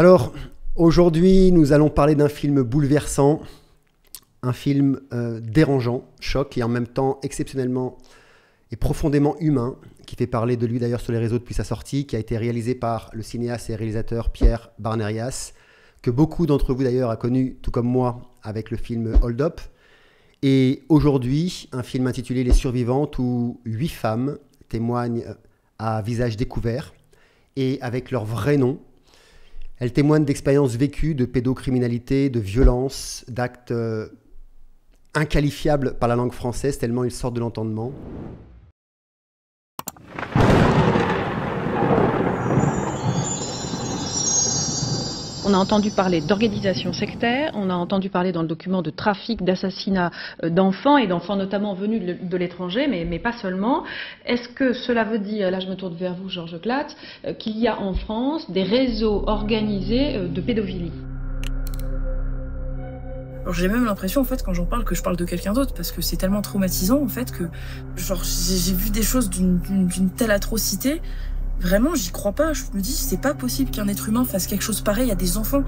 Alors, aujourd'hui, nous allons parler d'un film bouleversant, un film dérangeant, choc et en même temps exceptionnellement et profondément humain, qui fait parler de lui d'ailleurs sur les réseaux depuis sa sortie, qui a été réalisé par le cinéaste et réalisateur Pierre Barnerias, que beaucoup d'entre vous d'ailleurs a connu, tout comme moi, avec le film Hold Up. Et aujourd'hui, un film intitulé Les Survivantes, où 8 femmes témoignent à visage découvert et avec leur vrai nom. Elles témoignent d'expériences vécues, de pédocriminalité, de violence, d'actes inqualifiables par la langue française, tellement ils sortent de l'entendement. On a entendu parler d'organisation sectaire, on a entendu parler dans le document de trafic, d'assassinat d'enfants, et d'enfants notamment venus de l'étranger, mais pas seulement. Est-ce que cela veut dire, là je me tourne vers vous Georges Clatte, qu'il y a en France des réseaux organisés de pédophilie? Alors j'ai même l'impression en fait quand j'en parle que je parle de quelqu'un d'autre parce que c'est tellement traumatisant en fait que genre j'ai vu des choses d'une telle atrocité. Vraiment, j'y crois pas. Je me dis, c'est pas possible qu'un être humain fasse quelque chose pareil à des enfants.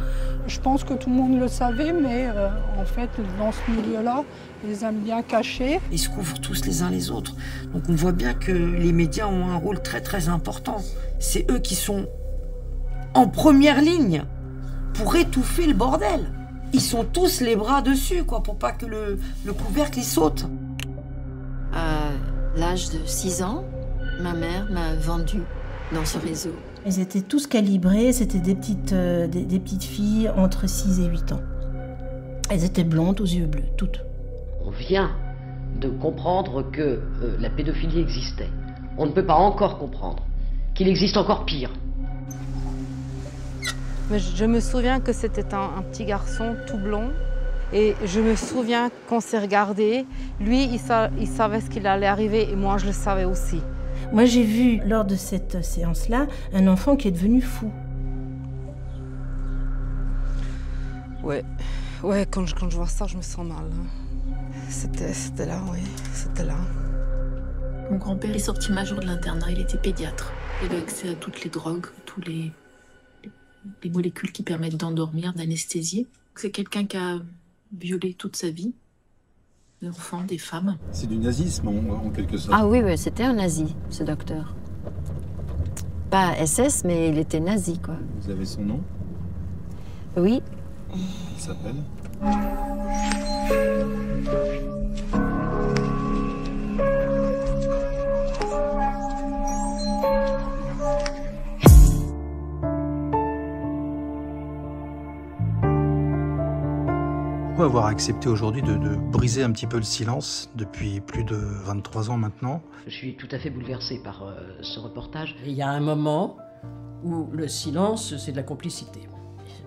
Je pense que tout le monde le savait, mais en fait, dans ce milieu-là, ils aiment bien cacher. Ils se couvrent tous les uns les autres. Donc on voit bien que les médias ont un rôle très très important. C'est eux qui sont en première ligne pour étouffer le bordel. Ils sont tous les bras dessus, quoi, pour pas que le couvercle y saute. À l'âge de 6 ans, ma mère m'a vendue dans ce réseau. Ils étaient tous calibrés, c'était des petites filles entre 6 et 8 ans. Elles étaient blondes aux yeux bleus, toutes. On vient de comprendre que la pédophilie existait. On ne peut pas encore comprendre qu'il existe encore pire. Mais je me souviens que c'était un petit garçon tout blond. Et je me souviens qu'on s'est regardé. Lui, il savait ce qu'il allait arriver et moi, je le savais aussi. Moi, j'ai vu, lors de cette séance-là, un enfant qui est devenu fou. Ouais, quand je vois ça, je me sens mal. C'était là, oui, c'était là. Mon grand-père est sorti major de l'internat, il était pédiatre. Il avait accès à toutes les drogues, tous les molécules qui permettent d'endormir, d'anesthésier. C'est quelqu'un qui a violé toute sa vie. Des enfants, des femmes. C'est du nazisme en quelque sorte. Ah oui, c'était un nazi, ce docteur. Pas SS, mais il était nazi, quoi. Vous avez son nom? Oui. Il s'appelle? Pourquoi avoir accepté aujourd'hui de briser un petit peu le silence depuis plus de 23 ans maintenant? Je suis tout à fait bouleversé par ce reportage. Il y a un moment où le silence, c'est de la complicité.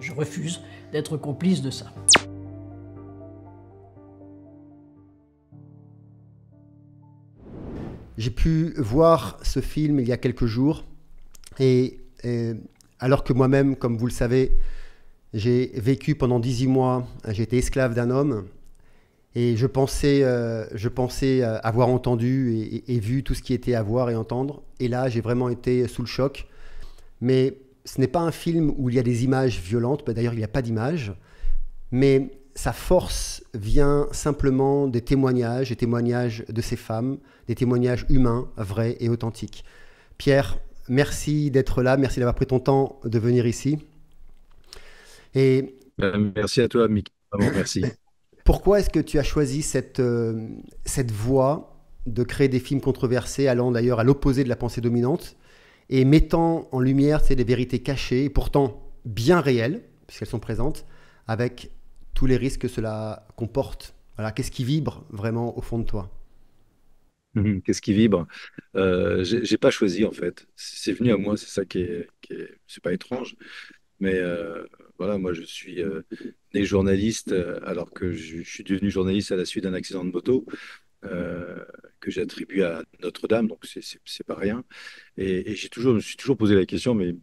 Je refuse d'être complice de ça. J'ai pu voir ce film il y a quelques jours et alors que moi-même, comme vous le savez, j'ai vécu pendant 18 mois, j'ai été esclave d'un homme et je pensais avoir entendu et vu tout ce qui était à voir et entendre. Et là, j'ai vraiment été sous le choc. Mais ce n'est pas un film où il y a des images violentes. D'ailleurs, il n'y a pas d'images. Mais sa force vient simplement des témoignages de ces femmes, des témoignages humains, vrais et authentiques. Pierre, merci d'être là. Merci d'avoir pris ton temps de venir ici. Et merci à toi, Mick. Vraiment, merci. Pourquoi est-ce que tu as choisi cette voie de créer des films controversés, allant d'ailleurs à l'opposé de la pensée dominante, et mettant en lumière des vérités cachées, et pourtant bien réelles, puisqu'elles sont présentes, avec tous les risques que cela comporte? Voilà, qu'est-ce qui vibre vraiment au fond de toi? Qu'est-ce qui vibre? J'ai pas choisi en fait. C'est venu à moi, c'est ça c'est pas étrange. Mais voilà, moi je suis né journaliste alors que je suis devenu journaliste à la suite d'un accident de moto que j'attribue à Notre-Dame, donc c'est pas rien. Et je me suis toujours posé la question, mais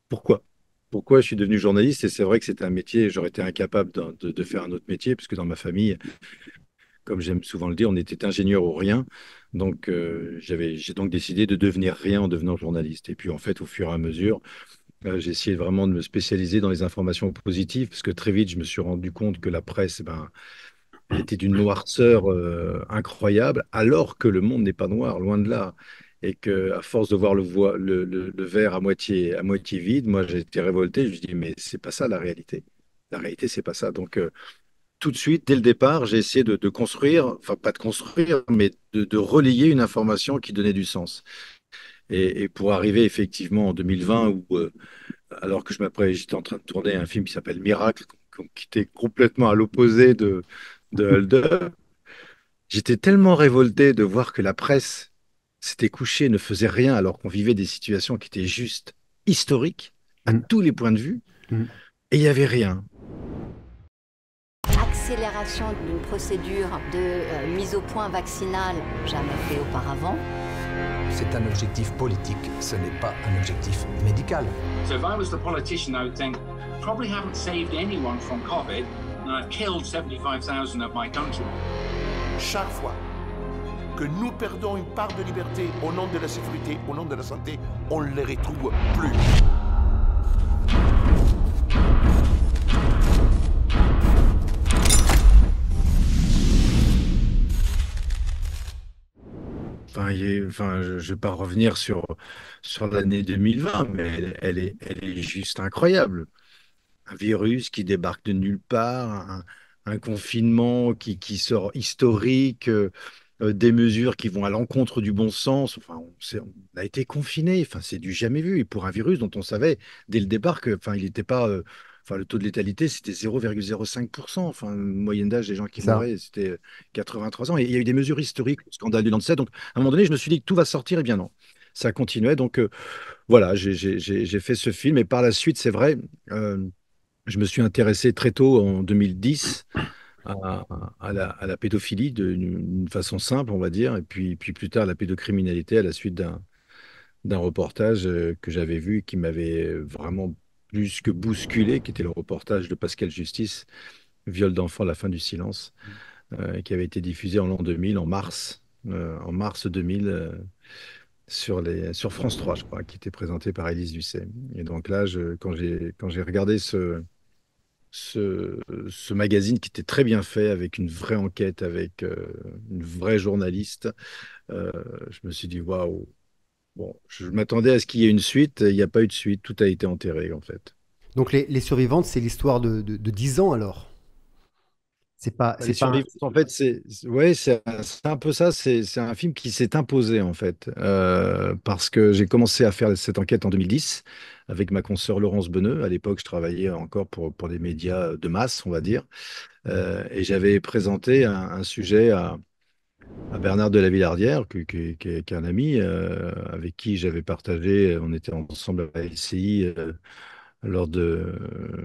pourquoi? Pourquoi je suis devenu journaliste? Et c'est vrai que c'était un métier, j'aurais été incapable de faire un autre métier, puisque dans ma famille, comme j'aime souvent le dire, on était ingénieur ou rien. Donc j'ai donc décidé de devenir rien en devenant journaliste. Et puis en fait, au fur et à mesure, J'ai essayé vraiment de me spécialiser dans les informations positives, parce que très vite, je me suis rendu compte que la presse, elle était d'une noirceur incroyable, alors que le monde n'est pas noir, loin de là. Et que à force de voir le verre à moitié vide, moi j'ai été révolté. Je me dis, mais c'est pas ça la réalité. La réalité, c'est pas ça. Donc, tout de suite, dès le départ, j'ai essayé de construire, enfin pas de construire, mais de relayer une information qui donnait du sens. Et pour arriver effectivement en 2020, alors que j'étais en train de tourner un film qui s'appelle Miracle, qui était complètement à l'opposé de Hold Up, j'étais tellement révolté de voir que la presse s'était couchée, ne faisait rien, alors qu'on vivait des situations qui étaient juste historiques à tous les points de vue, et il n'y avait rien. Accélération d'une procédure de mise au point vaccinale jamais fait auparavant. C'est un objectif politique, ce n'est pas un objectif médical. So if I was the politician, I would think, probably haven't saved anyone from COVID, and I've killed 75,000 of my countrymen. Chaque fois que nous perdons une part de liberté au nom de la sécurité, au nom de la santé, on ne les retrouve plus. Je ne vais pas revenir sur l'année 2020, mais elle est juste incroyable. Un virus qui débarque de nulle part, un confinement qui sort historique, des mesures qui vont à l'encontre du bon sens. Enfin, on a été confiné. Enfin, c'est du jamais vu. Et pour un virus dont on savait dès le départ que, enfin, il n'était pas. Enfin, le taux de létalité, c'était 0,05%. Enfin, la moyenne d'âge des gens qui mouraient, c'était 83 ans. Et il y a eu des mesures historiques, le scandale du Lancet. Donc, à un moment donné, je me suis dit que tout va sortir. Eh bien, non. Ça continuait. Donc, voilà, j'ai fait ce film. Et par la suite, c'est vrai, je me suis intéressé très tôt, en 2010, à la pédophilie d'une façon simple, on va dire. Et puis plus tard, à la pédocriminalité, à la suite d'un reportage que j'avais vu et qui m'avait vraiment plus que bousculé, qui était le reportage de Pascal Justice, Viol d'enfant, la fin du silence, qui avait été diffusé en l'an 2000, en mars 2000, sur France 3, je crois, qui était présenté par Élise Lucet. Et donc là, quand j'ai regardé ce magazine qui était très bien fait, avec une vraie enquête, avec une vraie journaliste, je me suis dit, waouh. Bon, je m'attendais à ce qu'il y ait une suite. Il n'y a pas eu de suite. Tout a été enterré, en fait. Donc les survivantes, c'est l'histoire de 10 ans alors. C'est pas. Les survivantes, en fait, c'est un peu ça. C'est un film qui s'est imposé, en fait, parce que j'ai commencé à faire cette enquête en 2010 avec ma consoeur Laurence Beneux. À l'époque, je travaillais encore pour des médias de masse, on va dire, et j'avais présenté un sujet à Bernard de la Villardière, qui est un ami avec qui j'avais partagé, on était ensemble à la LCI lors de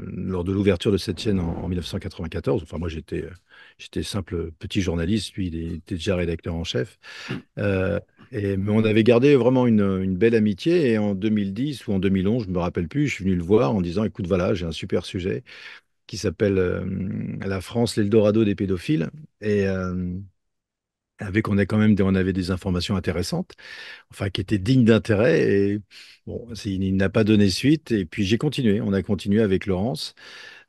l'ouverture de cette chaîne en 1994. Enfin, moi, j'étais simple petit journaliste, lui, il était déjà rédacteur en chef. Mais on avait gardé vraiment une belle amitié. Et en 2010 ou en 2011, je ne me rappelle plus, je suis venu le voir en disant, écoute, voilà, j'ai un super sujet qui s'appelle La France, l'Eldorado des pédophiles. Et on avait des informations intéressantes, enfin qui étaient dignes d'intérêt. Et bon, il n'a pas donné suite. Et puis j'ai continué. On a continué avec Laurence.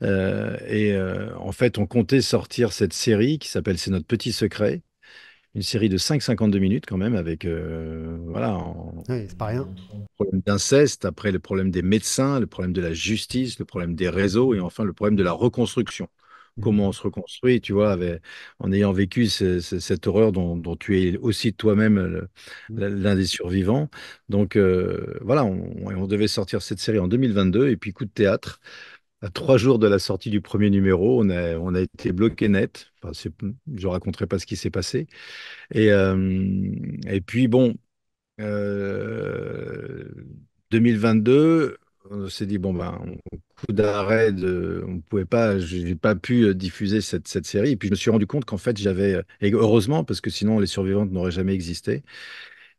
En fait, on comptait sortir cette série qui s'appelle C'est notre petit secret, une série de 5,52 minutes quand même, avec voilà. Oui, c'est pas rien. Problème d'inceste, après le problème des médecins, le problème de la justice, le problème des réseaux, et enfin le problème de la reconstruction. Comment on se reconstruit, tu vois, en ayant vécu cette horreur dont tu es aussi toi-même l'un des survivants. Donc voilà, on devait sortir cette série en 2022, et puis coup de théâtre, à 3 jours de la sortie du premier numéro, on a été bloqué net. Enfin, je ne raconterai pas ce qui s'est passé. Et puis bon, 2022, on s'est dit, bon, ben, coup d'arrêt, on pouvait pas, j'ai pas pu diffuser cette série. Et puis je me suis rendu compte qu'en fait, et heureusement, parce que sinon les survivantes n'auraient jamais existé.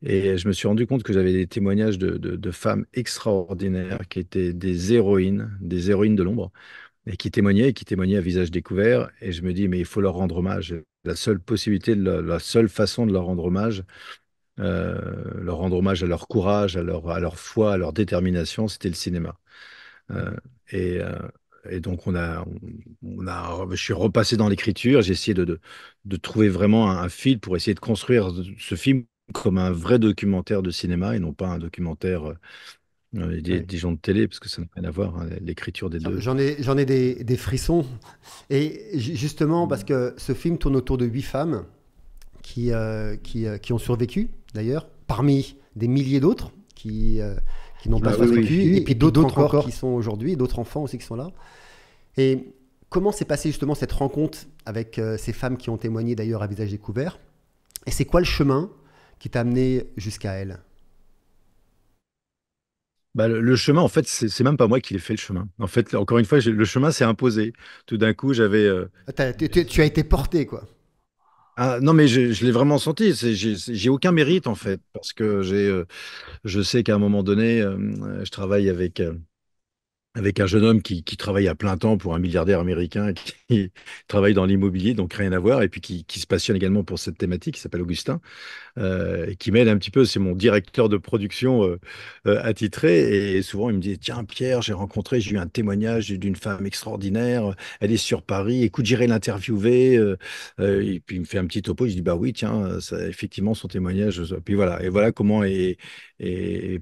Et je me suis rendu compte que j'avais des témoignages de femmes extraordinaires qui étaient des héroïnes de l'ombre, et qui témoignaient à visage découvert. Et je me dis, mais il faut leur rendre hommage. La seule possibilité, la seule façon de leur rendre hommage à leur courage, à leur foi, à leur détermination, c'était le cinéma. Euh, et, euh, et donc, je suis repassé dans l'écriture. J'ai essayé de trouver vraiment un fil pour essayer de construire ce film comme un vrai documentaire de cinéma et non pas un documentaire Ouais. des gens de télé, parce que ça n'a rien à voir, hein, l'écriture des deux. J'en ai des frissons. Et justement, parce que ce film tourne autour de 8 femmes qui ont survécu, d'ailleurs, parmi des milliers d'autres qui n'ont pas Ah oui, oui. survécu, et puis d'autres encore qui sont aujourd'hui, d'autres enfants aussi qui sont là. Et comment s'est passée justement cette rencontre avec ces femmes qui ont témoigné d'ailleurs à visage découvert? Et c'est quoi le chemin qui t'a amené jusqu'à elles? Bah, le chemin, en fait, c'est même pas moi qui l'ai fait le chemin. En fait, encore une fois, le chemin s'est imposé. Tout d'un coup, j'avais. Tu as été porté, quoi. Ah, non, mais je l'ai vraiment senti. J'ai aucun mérite, en fait, parce que je sais qu'à un moment donné, je travaille avec un jeune homme qui travaille à plein temps pour un milliardaire américain qui travaille dans l'immobilier, donc rien à voir, et puis qui se passionne également pour cette thématique, qui s'appelle Augustin, et qui m'aide un petit peu. C'est mon directeur de production attitré. Et souvent, il me dit, tiens, Pierre, j'ai eu un témoignage d'une femme extraordinaire. Elle est sur Paris. Écoute, j'irai l'interviewer. Et puis, il me fait un petit topo. Je dis, bah oui, tiens, ça, effectivement, son témoignage. Puis voilà. Et voilà comment et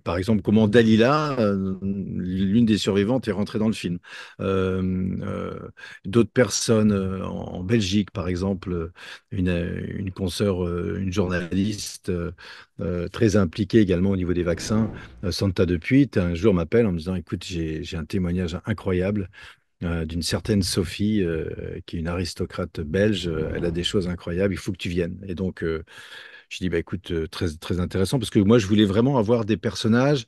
par exemple, comment Dalila, l'une des survivantes, est rentrée dans le film. Euh, euh, D'autres personnes en Belgique, par exemple, une consoeur, une journaliste très impliquée également au niveau des vaccins, Santa Depuy, un jour m'appelle en me disant, écoute, j'ai un témoignage incroyable d'une certaine Sophie, qui est une aristocrate belge. Elle a des choses incroyables, il faut que tu viennes. Et donc, je dis, bah, écoute, très, très intéressant, parce que moi, je voulais vraiment avoir des personnages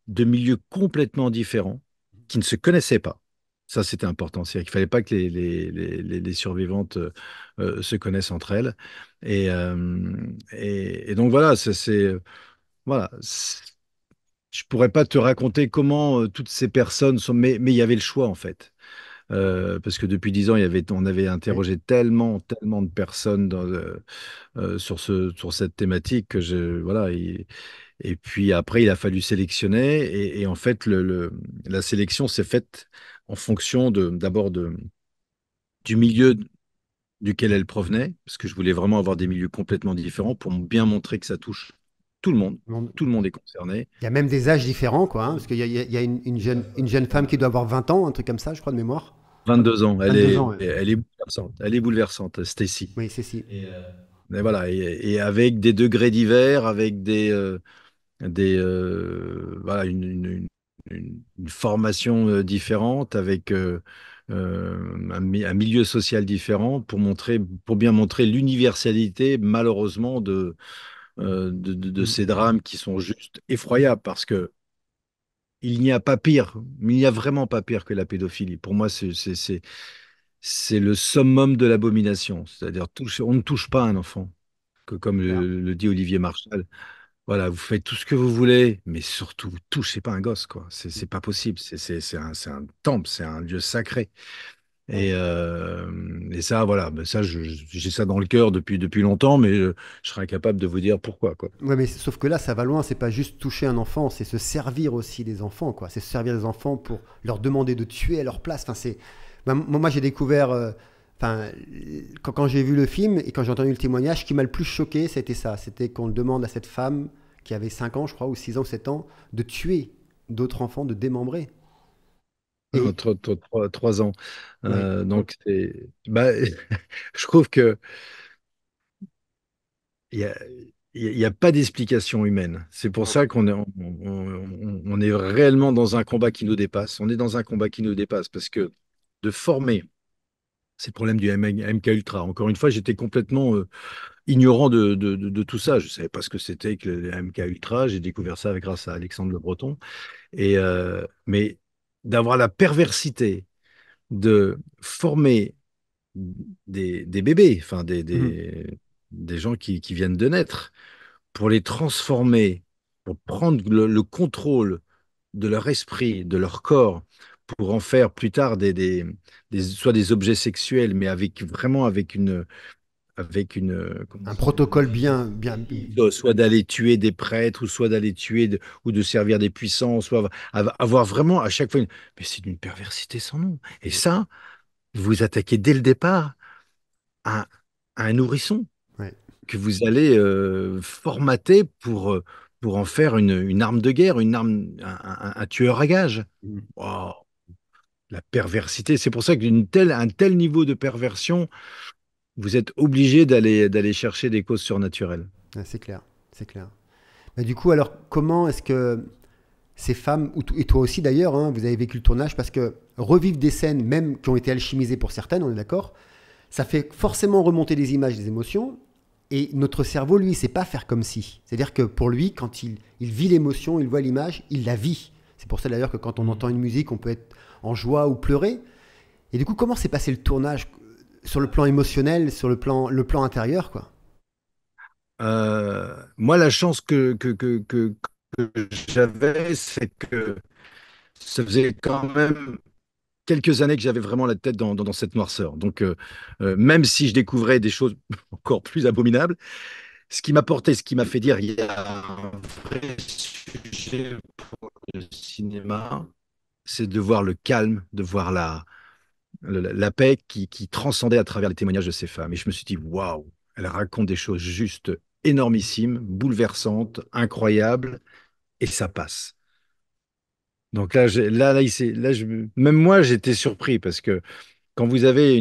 de milieux complètement différents, qui ne se connaissaient pas. Ça, c'était important. C'est-à-dire qu'il fallait pas que les survivantes se connaissent entre elles. Et donc voilà, voilà. Je pourrais pas te raconter comment toutes ces personnes sont, mais il y avait le choix en fait. Parce que depuis 10 ans, on avait interrogé tellement, tellement de personnes sur cette thématique que voilà. Et puis après, il a fallu sélectionner. Et en fait, la sélection s'est faite en fonction d'abord du milieu duquel elle provenait, parce que je voulais vraiment avoir des milieux complètement différents pour bien montrer que ça touche tout le monde. Tout le monde est concerné. Il y a même des âges différents, quoi, hein, parce qu'il y a une jeune femme qui doit avoir 20 ans, un truc comme ça, je crois, de mémoire. 22 ans, 22 ans, ouais. elle est bouleversante. Elle est bouleversante, Stacy. Oui, c'est si. Et voilà, et avec des degrés divers, avec voilà, une formation différente, avec un milieu social différent pour bien montrer l'universalité, malheureusement, de ces drames qui sont juste effroyables, parce que il n'y a pas pire, il n'y a vraiment pas pire que la pédophilie. Pour moi, c'est le summum de l'abomination. C'est-à-dire, on ne touche pas un enfant, que comme le dit Olivier Marchal. Voilà, vous faites tout ce que vous voulez, mais surtout, vous touchez pas un gosse, quoi. C'est pas possible. C'est un temple, c'est un lieu sacré. Et ça, voilà, ben ça, j'ai ça dans le cœur depuis longtemps, mais je serais incapable de vous dire pourquoi, quoi. Ouais, mais sauf que là, ça va loin. C'est pas juste toucher un enfant, c'est se servir aussi des enfants, quoi. C'est se servir des enfants pour leur demander de tuer à leur place. Enfin, moi, j'ai découvert. Enfin, quand j'ai vu le film et quand j'ai entendu le témoignage, ce qui m'a le plus choqué, c'était ça. C'était qu'on demande à cette femme qui avait 5 ans, je crois, ou 6 ans, ou 7 ans, de tuer d'autres enfants, de démembrer. Trois ans. Ouais. Donc, bah, je trouve que il y a, il y a pas d'explication humaine. C'est pour ça on est réellement dans un combat qui nous dépasse. On est dans un combat qui nous dépasse, parce que de former, c'est le problème du MK Ultra. Encore une fois, j'étais complètement ignorant de tout ça. Je ne savais pas ce que c'était que le MK Ultra. J'ai découvert ça grâce à Alexandre Le Breton. Mais d'avoir la perversité de former des bébés, enfin des gens qui viennent de naître, pour les transformer, pour prendre le contrôle de leur esprit, de leur corps, pour en faire plus tard soit des objets sexuels, mais vraiment avec avec Un protocole bien. soit d'aller tuer des prêtres, ou soit d'aller tuer ou de servir des puissants, soit avoir vraiment à chaque fois Mais c'est d'une perversité sans nom. Et ça, vous attaquez dès le départ à, à un nourrisson Ouais. que vous allez formater pour en faire une arme de guerre, un tueur à gages. Mm. Wow, la perversité. C'est pour ça un tel niveau de perversion, vous êtes obligé d'aller chercher des causes surnaturelles. Ouais, c'est clair, c'est clair. Mais du coup, alors, comment est-ce que ces femmes, et toi aussi d'ailleurs, hein, vous avez vécu le tournage, parce que revivre des scènes, même qui ont été alchimisées pour certaines, on est d'accord, ça fait forcément remonter des images, des émotions, et notre cerveau, lui, il sait pas faire comme si. C'est-à-dire que pour lui, quand il vit l'émotion, il voit l'image, il la vit. C'est pour ça d'ailleurs que quand on entend une musique, on peut être en joie ou pleurer. Et du coup, comment s'est passé le tournage sur le plan émotionnel, sur le plan intérieur, quoi? Moi, la chance que j'avais, c'est que ça faisait quand même quelques années que j'avais vraiment la tête dans cette noirceur. Donc, même si je découvrais des choses encore plus abominables, ce qui m'a fait dire, il y a un vrai sujet pour le cinéma, c'est de voir le calme, de voir la paix qui transcendait à travers les témoignages de ces femmes. Et je me suis dit, waouh, elles racontent des choses juste énormissimes, bouleversantes, incroyables, et ça passe. Donc même moi, j'étais surpris parce que quand vous avez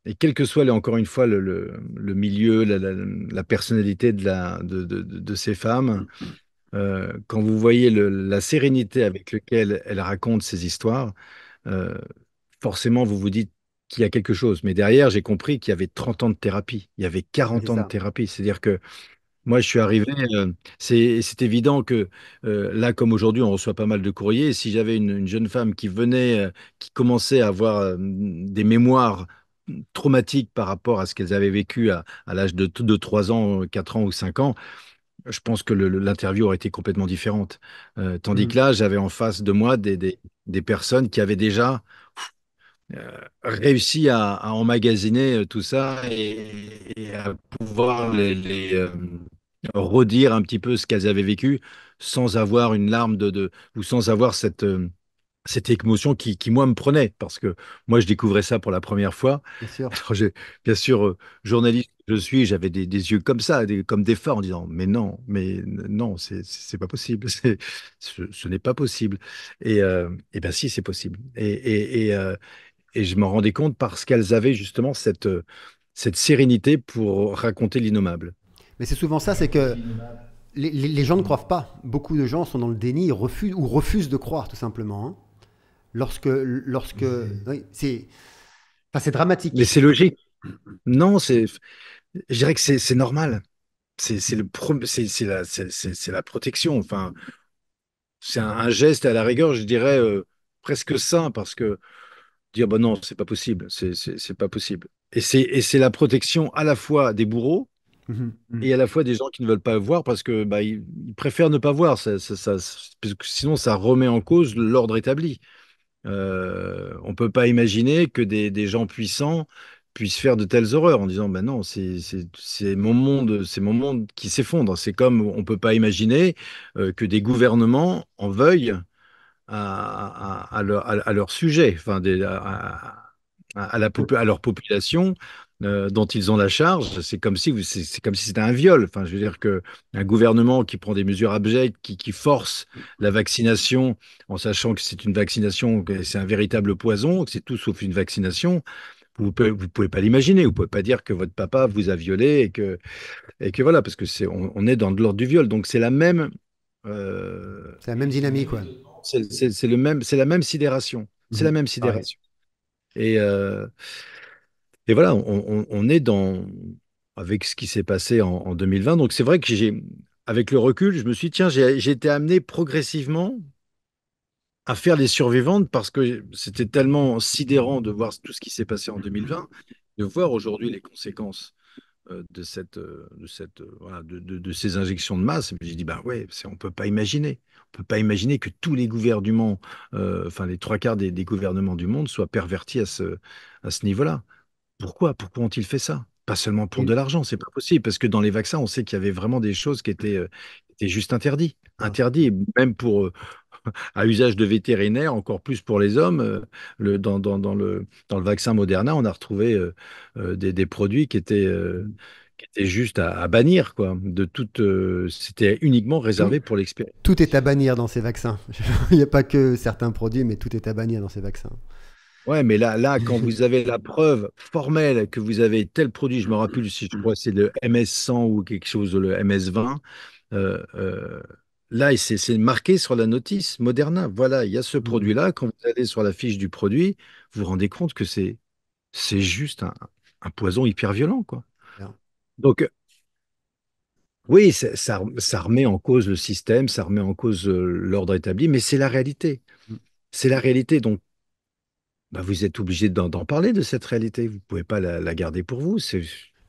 et quel que soit, encore une fois, le milieu, la personnalité de ces femmes, quand vous voyez la sérénité avec laquelle elles racontent ces histoires, euh, forcément, vous vous dites qu'il y a quelque chose. Mais derrière, j'ai compris qu'il y avait 30 ans de thérapie, il y avait C'est 40 ans de ça. thérapie. C'est-à-dire que moi, je suis arrivé, c'est évident que là, comme aujourd'hui, on reçoit pas mal de courriers. Si j'avais une jeune femme qui venait, qui commençait à avoir des mémoires traumatiques par rapport à ce qu'elles avaient vécu à l'âge de 3 ans, 4 ans ou 5 ans, je pense que l'interview aurait été complètement différente. Tandis Mm. que là, j'avais en face de moi des personnes qui avaient déjà réussi à emmagasiner tout ça et à pouvoir redire un petit peu ce qu'elles avaient vécu sans avoir une larme ou sans avoir cette émotion moi, me prenait. Parce que moi, je découvrais ça pour la première fois. Bien sûr. Alors, bien sûr, journaliste que je suis, j'avais des yeux comme ça, comme des phares en disant, mais non, c'est pas possible. Ce n'est pas possible. Et ben si, c'est possible. Et je m'en rendais compte parce qu'elles avaient justement cette sérénité pour raconter l'innommable. Mais c'est souvent ça, c'est que les gens ne croient pas. Beaucoup de gens sont dans le déni, ils refusent de croire, tout simplement, hein. Oui, c'est Mais dramatique. c'est logique. Non, je dirais que c'est normal. C'est la protection. Enfin, c'est un geste à la rigueur, je dirais presque sain, parce que dire bah non, c'est pas possible, c'est pas possible. Et c'est la protection à la fois des bourreaux Mhm. et à la fois des gens qui ne veulent pas voir parce que bah, ils préfèrent ne pas voir, parce que sinon ça remet en cause l'ordre établi. On peut pas imaginer que des gens puissants puissent faire de telles horreurs en disant bah non, c'est mon monde qui s'effondre. C'est comme on peut pas imaginer que des gouvernements en veuillent à leur sujet, enfin, à leur population dont ils ont la charge. C'est comme si c'était un viol. Enfin, je veux dire que un gouvernement qui prend des mesures abjectes, qui force la vaccination en sachant que c'est une vaccination, que c'est un véritable poison, que c'est tout sauf une vaccination. Vous pouvez pas l'imaginer. Vous pouvez pas dire que votre papa vous a violé et que voilà, parce que on est dans de l'ordre du viol. Donc c'est la même. euh, C'est la même dynamique, ouais. c'est la même sidération. C'est la Mhm. même Pareil. sidération. Et voilà, on est avec ce qui s'est passé en 2020. Donc c'est vrai que avec le recul, je me suis dit, tiens, j'ai été amené progressivement à faire les survivantes parce que c'était tellement sidérant de voir tout ce qui s'est passé en 2020, de voir aujourd'hui les conséquences voilà, de ces injections de masse. J'ai dit, bah ouais, on peut pas imaginer. On peut pas imaginer que tous les gouvernements, enfin les trois quarts des gouvernements du monde soient pervertis à ce niveau-là. Pourquoi? Pourquoi ont-ils fait ça? pas seulement pour de l'argent, c'est pas possible, parce que dans les vaccins, on sait qu'il y avait vraiment des choses étaient juste interdites. Interdits, et même pour, à usage de vétérinaire, encore plus pour les hommes. Dans le vaccin Moderna, on a retrouvé des produits qui étaient juste à bannir, quoi. C'était uniquement réservé pour l'expérience. Tout est à bannir dans ces vaccins. Il n'y a pas que certains produits, mais tout est à bannir dans ces vaccins. Ouais, mais là, quand vous avez la preuve formelle que vous avez tel produit, je me rappelle si je crois que c'est le MS-100 ou quelque chose, le MS-20, euh, euh, là, c'est marqué sur la notice Moderna. Voilà, il y a ce produit-là. Quand vous allez sur la fiche du produit, vous vous rendez compte que c'est juste un poison hyper violent, quoi. Donc, oui, ça remet en cause le système, ça remet en cause l'ordre établi, mais c'est la réalité. C'est la réalité. Donc, bah, vous êtes obligé d'en parler de cette réalité. Vous ne pouvez pas la garder pour vous.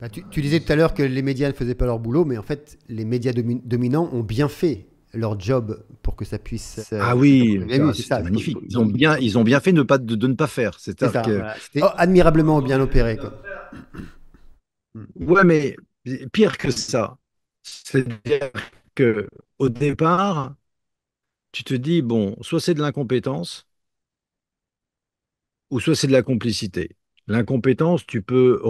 Bah, tu disais tout à l'heure que les médias ne faisaient pas leur boulot, mais en fait, les médias dominants ont bien fait leur job pour que ça puisse. Ah oui, c'est magnifique. Ils ont bien fait de ne pas faire. C'était admirablement bien opéré, quoi. Ouais, mais pire que ça. C'est-à-dire que au départ, tu te dis, bon, soit c'est de l'incompétence, ou soit c'est de la complicité. L'incompétence, tu peux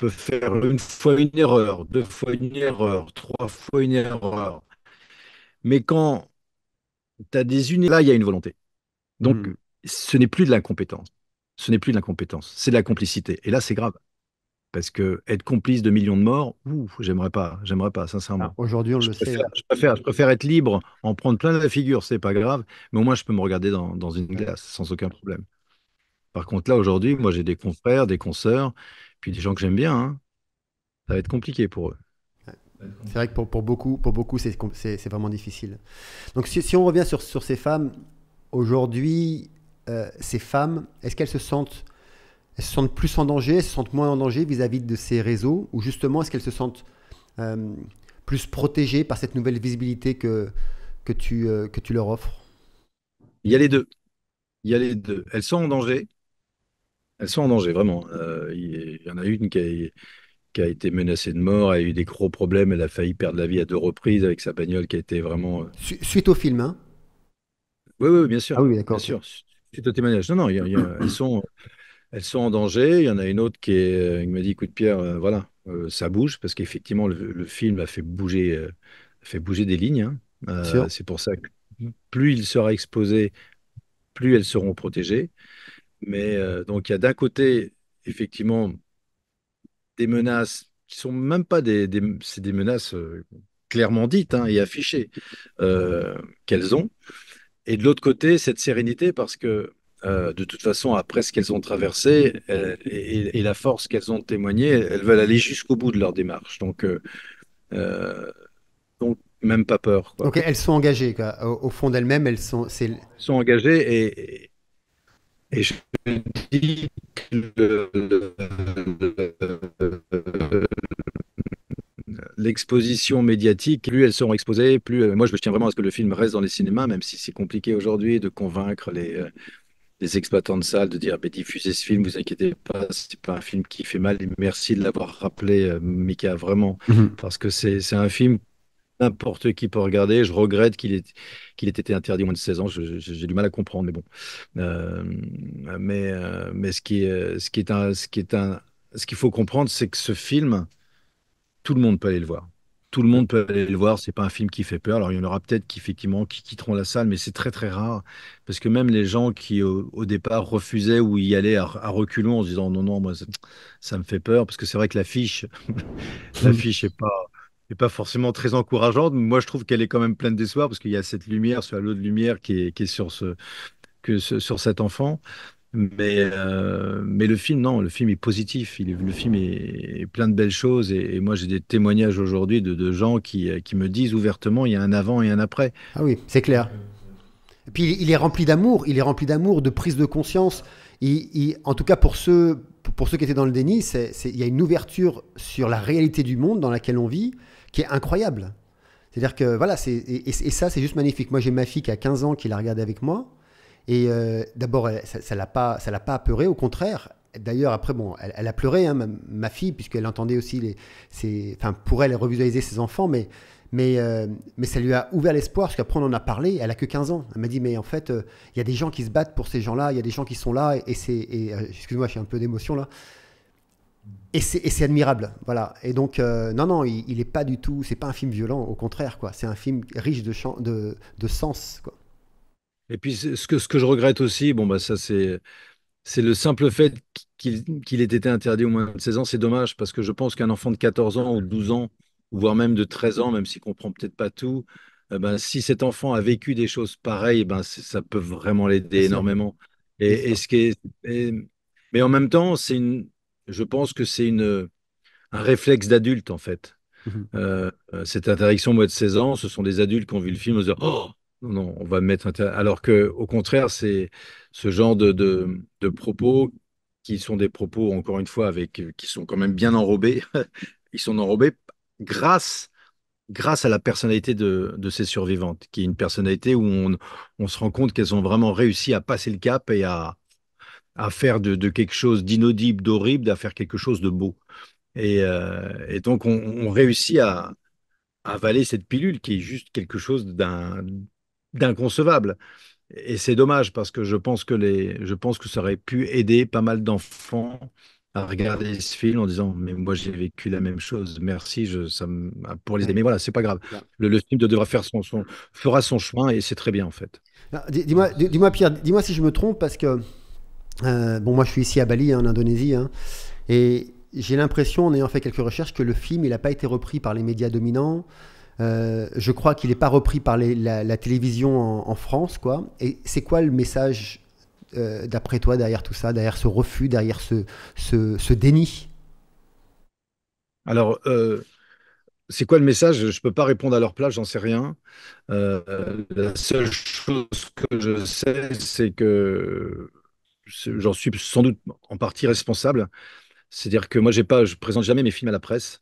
faire une fois une erreur, deux fois une erreur, trois fois une erreur. Mais quand tu as des là, il y a une volonté. Donc, ce n'est plus de l'incompétence. Ce n'est plus de l'incompétence, c'est de la complicité. Et là, c'est grave. Parce que être complice de millions de morts, j'aimerais pas, sincèrement. Aujourd'hui, on le sait. Je préfère être libre, en prendre plein la figure, c'est pas grave, mais au moins je peux me regarder dans une glace sans aucun problème. Par contre, là, aujourd'hui, moi, j'ai des confrères, des consoeurs, puis des gens que j'aime bien, hein. Ça va être compliqué pour eux. C'est vrai que pour beaucoup, c'est vraiment difficile. Donc, si on revient sur ces femmes, aujourd'hui, ces femmes, est-ce qu'elles se sentent plus en danger, elles se sentent moins en danger vis-à-vis de ces réseaux, ou justement, est-ce qu'elles se sentent plus protégées par cette nouvelle visibilité que tu leur offres? Il y a les deux. Elles sont en danger. Elles sont en danger, vraiment. Il y en a une qui a été menacée de mort, a eu des gros problèmes, elle a failli perdre la vie à 2 reprises avec sa bagnole qui a été vraiment... Suite au film, hein? Oui, bien sûr. Ah oui, d'accord. Bien sûr. Suite au témoignage. Non, elles sont en danger. Il y en a une autre qui m'a dit, écoute Pierre, voilà, ça bouge, parce qu'effectivement, le film a fait bouger des lignes, hein. C'est pour ça que plus il sera exposé, plus elles seront protégées. Mais donc, il y a d'un côté, effectivement, des menaces qui sont même pas c'est des menaces clairement dites, hein, et affichées qu'elles ont. Et de l'autre côté, cette sérénité parce que de toute façon, après ce qu'elles ont traversé et la force qu'elles ont témoignée, elles veulent aller jusqu'au bout de leur démarche. Donc même pas peur, quoi. Donc elles sont engagées, quoi. Au fond d'elles-mêmes, elles sont engagées et je dis que l'exposition médiatique, plus elles seront exposées, plus moi je tiens vraiment à ce que le film reste dans les cinémas, même si c'est compliqué aujourd'hui de convaincre les exploitants de salles de dire diffusez ce film, vous inquiétez pas, c'est pas un film qui fait mal. Et merci de l'avoir rappelé, Mika, vraiment, parce que c'est un film n'importe qui peut regarder. Je regrette qu'il ait été interdit au moins de 16 ans. J'ai du mal à comprendre, mais bon. Mais ce qu'il faut comprendre, c'est que ce film, tout le monde peut aller le voir. Tout le monde peut aller le voir. C'est pas un film qui fait peur. Alors il y en aura peut-être qui quitteront la salle, mais c'est très très rare parce que même les gens qui au départ refusaient ou y allaient à reculons en se disant non, moi ça me fait peur, parce que c'est vrai que l'affiche est pas forcément très encourageante. Moi, je trouve qu'elle est quand même pleine d'espoir parce qu'il y a cette lumière, ce halo de lumière qui est sur sur cet enfant. Mais le film, non, le film est positif. Le film est plein de belles choses. Et moi, j'ai des témoignages aujourd'hui de gens qui me disent ouvertement, il y a un avant et un après. Ah oui, c'est clair. Et puis, il est rempli d'amour. Il est rempli d'amour, de prise de conscience. En tout cas, pour ceux qui étaient dans le déni, il y a une ouverture sur la réalité du monde dans laquelle on vit qui est incroyable. C'est-à-dire que, voilà, et ça, c'est juste magnifique. Moi, j'ai ma fille qui a 15 ans qui l'a regardé avec moi. Et d'abord, ça l'a pas apeurée, au contraire. d'ailleurs, après, bon, elle a pleuré, hein, ma fille, puisqu'elle entendait aussi enfin, pour elle revisualiser ses enfants, mais ça lui a ouvert l'espoir, parce qu'après on en a parlé, elle a que 15 ans. Elle m'a dit, mais en fait, il y a des gens qui se battent pour ces gens-là, il y a des gens qui sont là, excuse-moi, j'ai un peu d'émotion là, et c'est admirable, voilà. Et donc, non, il est pas du tout, c'est pas un film violent, au contraire, quoi. C'est un film riche de sens, quoi. Et puis ce que je regrette aussi, bon bah ça c'est le simple fait qu'il ait été interdit au moins de 16 ans, c'est dommage parce que je pense qu'un enfant de 14 ans ou 12 ans, voire même de 13 ans, même s'il comprend peut-être pas tout, ben, si cet enfant a vécu des choses pareilles, ben, ça peut vraiment l'aider Bien sûr, énormément. bien Et sûr. ce qui est, mais en même temps, je pense que c'est un réflexe d'adulte en fait. Mhm. Cette interdiction au moins de 16 ans, ce sont des adultes qui ont vu le film, on se dit, oh, non, non, on va mettre alors que au contraire, c'est ce genre de propos qui sont des propos, encore une fois, qui sont quand même bien enrobés. Ils sont enrobés grâce, grâce à la personnalité de ces survivantes, qui est une personnalité où on se rend compte qu'elles ont vraiment réussi à passer le cap et à faire de quelque chose d'inaudible, d'horrible, à faire quelque chose de beau. Et donc, on réussit à avaler cette pilule qui est juste quelque chose d'inconcevable. Et c'est dommage parce que je pense que ça aurait pu aider pas mal d'enfants à regarder ce film en disant, mais moi j'ai vécu la même chose, merci, pour les aider. Ouais, Mais voilà, c'est pas grave. c'est clair. Le film devra faire fera son chemin et c'est très bien en fait. Alors, dis-moi Pierre, dis-moi si je me trompe, parce que bon, moi je suis ici à Bali, hein, en Indonésie, hein, et j'ai l'impression, en ayant fait quelques recherches, que le film il n'a pas été repris par les médias dominants. Je crois qu'il n'est pas repris par la télévision en France, quoi. Et c'est quoi le message, d'après toi, derrière tout ça, derrière ce refus, derrière ce déni? Alors, c'est quoi le message? Je peux pas répondre à leur place, j'en sais rien. La seule chose que je sais, c'est que j'en suis sans doute en partie responsable. C'est-à-dire que moi, je présente jamais mes films à la presse.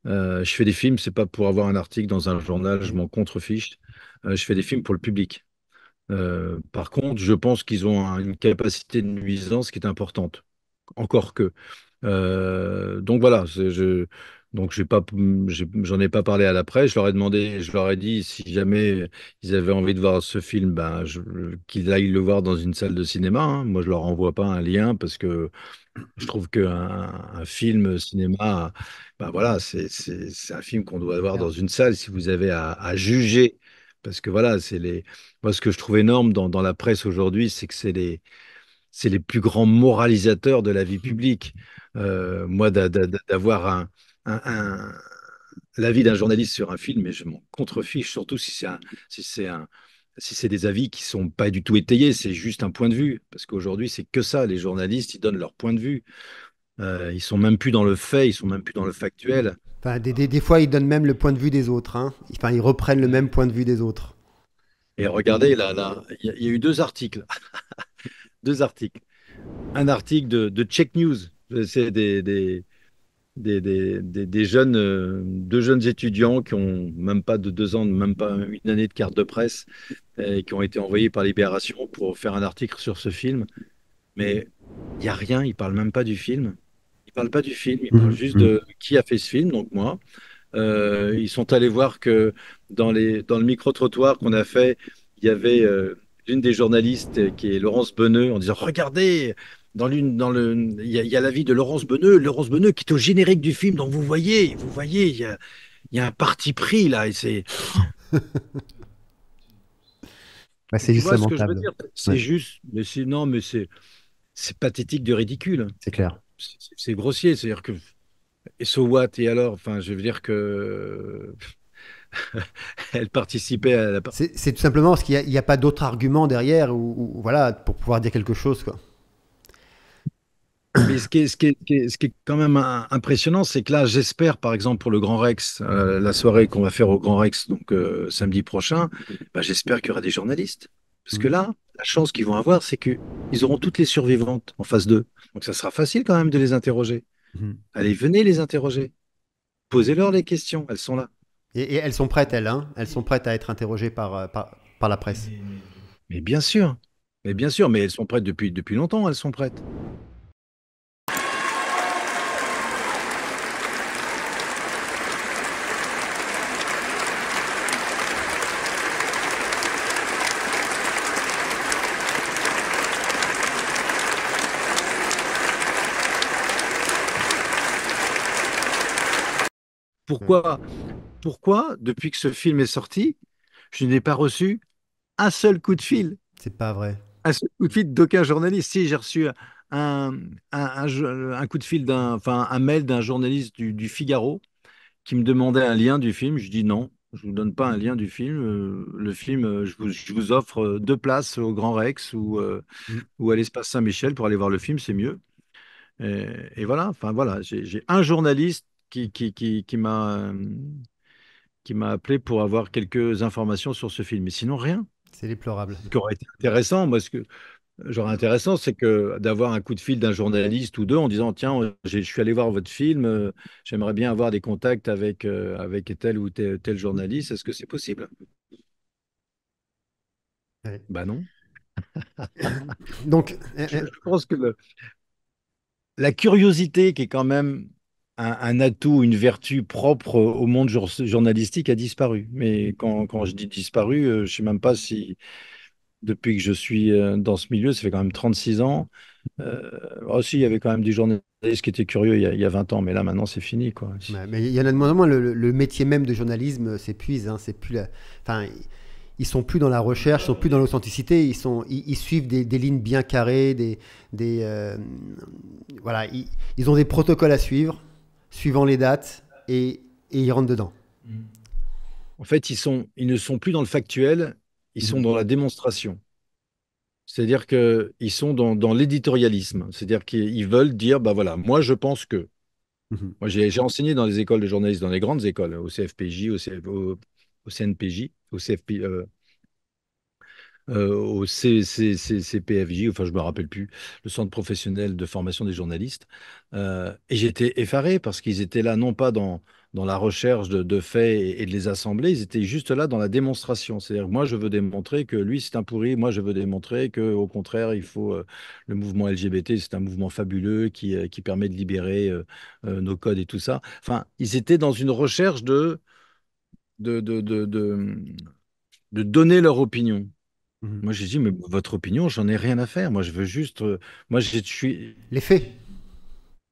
Je fais des films, c'est pas pour avoir un article dans un journal, je m'en contrefiche. Je fais des films pour le public. Par contre, je pense qu'ils ont une capacité de nuisance qui est importante. Encore que. Donc voilà, donc j'en ai pas parlé à la presse. Je leur ai demandé, je leur ai dit si jamais ils avaient envie de voir ce film, ben, qu'ils aillent le voir dans une salle de cinéma, hein. Moi, je leur envoie pas un lien parce que je trouve un film cinéma, ben voilà, c'est un film qu'on doit voir dans une salle si vous avez à juger. Parce que voilà, moi, ce que je trouve énorme dans la presse aujourd'hui, c'est que c'est les plus grands moralisateurs de la vie publique. Moi, d'avoir un- un- l'avis d'un journaliste sur un film, mais je m'en contrefiche, surtout si c'est un, si c'est des avis qui sont pas du tout étayés, c'est juste un point de vue. Parce qu'aujourd'hui, c'est que ça, les journalistes, ils donnent leur point de vue. Ils sont même plus dans le fait, ils sont même plus dans le factuel. Enfin, des fois, ils donnent même le point de vue des autres, hein. Enfin, ils reprennent le même point de vue des autres. Et regardez, là, il y a eu deux articles. Deux articles. Un article de Check News. C'est des jeunes, deux jeunes étudiants qui ont même pas de 2 ans, même pas une année de carte de presse, et qui ont été envoyés par Libération pour faire un article sur ce film. Mais il n'y a rien, ils parlent même pas du film. Ils parlent pas du film, ils parlent juste de qui a fait ce film, donc moi. Ils sont allés voir que dans le micro-trottoir qu'on a fait, il y avait l'une des journalistes qui est Laurence Beneux en disant, regardez, il y a l'avis de Laurence Beneux qui est au générique du film, donc vous voyez, il y a un parti pris là, et Bah, c'est tu juste vois ce que je veux lamentable. dire? C'est Ouais, juste, non, mais c'est pathétique de ridicule. c'est clair. C'est grossier, c'est-à-dire que, et so what, et alors, enfin, je veux dire que elle participait à la. C'est tout simplement parce qu'il n'y a pas d'autre argument derrière, voilà, pour pouvoir dire quelque chose, quoi. Mais ce qui est quand même impressionnant, c'est que là, j'espère, par exemple, pour le Grand Rex, la soirée qu'on va faire au Grand Rex, donc samedi prochain, bah, j'espère qu'il y aura des journalistes. Parce que là, la chance qu'ils vont avoir, c'est qu'ils auront toutes les survivantes en face d'eux. Donc ça sera facile quand même de les interroger. Mhm. Allez, venez les interroger. Posez-leur les questions, elles sont là. Et elles sont prêtes, elles, hein. Elles sont prêtes à être interrogées par la presse. Mais bien sûr, mais elles sont prêtes depuis longtemps, elles sont prêtes. Pourquoi, depuis que ce film est sorti, je n'ai pas reçu un seul coup de fil? C'est pas vrai. Un seul coup de fil d'aucun journaliste. Si, j'ai reçu un, un coup de fil enfin, un mail d'un journaliste du Figaro qui me demandait un lien du film. Je dis non, je vous donne pas un lien du film. Le film, je vous offre 2 places au Grand Rex ou à l'Espace Saint-Michel pour aller voir le film, c'est mieux. Et voilà, enfin voilà, j'ai un journaliste qui m'a appelé pour avoir quelques informations sur ce film. Mais sinon, rien. C'est déplorable. Ce qui aurait été intéressant, moi, ce que j'aurais intéressant, c'est que d'avoir un coup de fil d'un journaliste ou deux en disant, tiens, je suis allé voir votre film, j'aimerais bien avoir des contacts avec tel ou tel journaliste. Est-ce que c'est possible? Ouais. Bah non. Donc, Je pense que la curiosité, qui est quand même un atout, une vertu propre au monde journalistique, a disparu. Mais quand je dis disparu, je ne sais même pas si, depuis que je suis dans ce milieu, ça fait quand même 36 ans. Aussi, il y avait quand même des journalistes qui étaient curieux il y a 20 ans, mais là, maintenant, c'est fini, quoi. Ouais, mais il y en a de moins en moins. Le métier même de journalisme s'épuise. Hein, c'est plus enfin, ils sont plus dans la recherche, ils sont plus dans l'authenticité. Ils suivent des lignes bien carrées, voilà, ils ont des protocoles à suivre, suivant les dates, et ils rentrent dedans. En fait, ils ne sont plus dans le factuel, ils sont dans la démonstration. C'est-à-dire qu'ils sont dans l'éditorialisme. C'est-à-dire qu'ils veulent dire, bah voilà, moi je pense que. Moi j'ai enseigné dans les écoles de journalistes, dans les grandes écoles, au CFPJ, au CNPJ, au CFP, au CPFJ, enfin je me rappelle plus, le Centre professionnel de formation des journalistes. Et j'étais effaré parce qu'ils étaient là non pas dans la recherche de faits et de les assembler, ils étaient juste là dans la démonstration. C'est-à-dire, moi je veux démontrer que lui c'est un pourri, moi je veux démontrer qu'au contraire il faut le mouvement LGBT, c'est un mouvement fabuleux qui permet de libérer nos codes et tout ça. Enfin, ils étaient dans une recherche de, de, de, de de donner leur opinion. Moi, j'ai dit, mais votre opinion, j'en ai rien à faire. Moi, je veux juste. Moi, je suis. Les faits.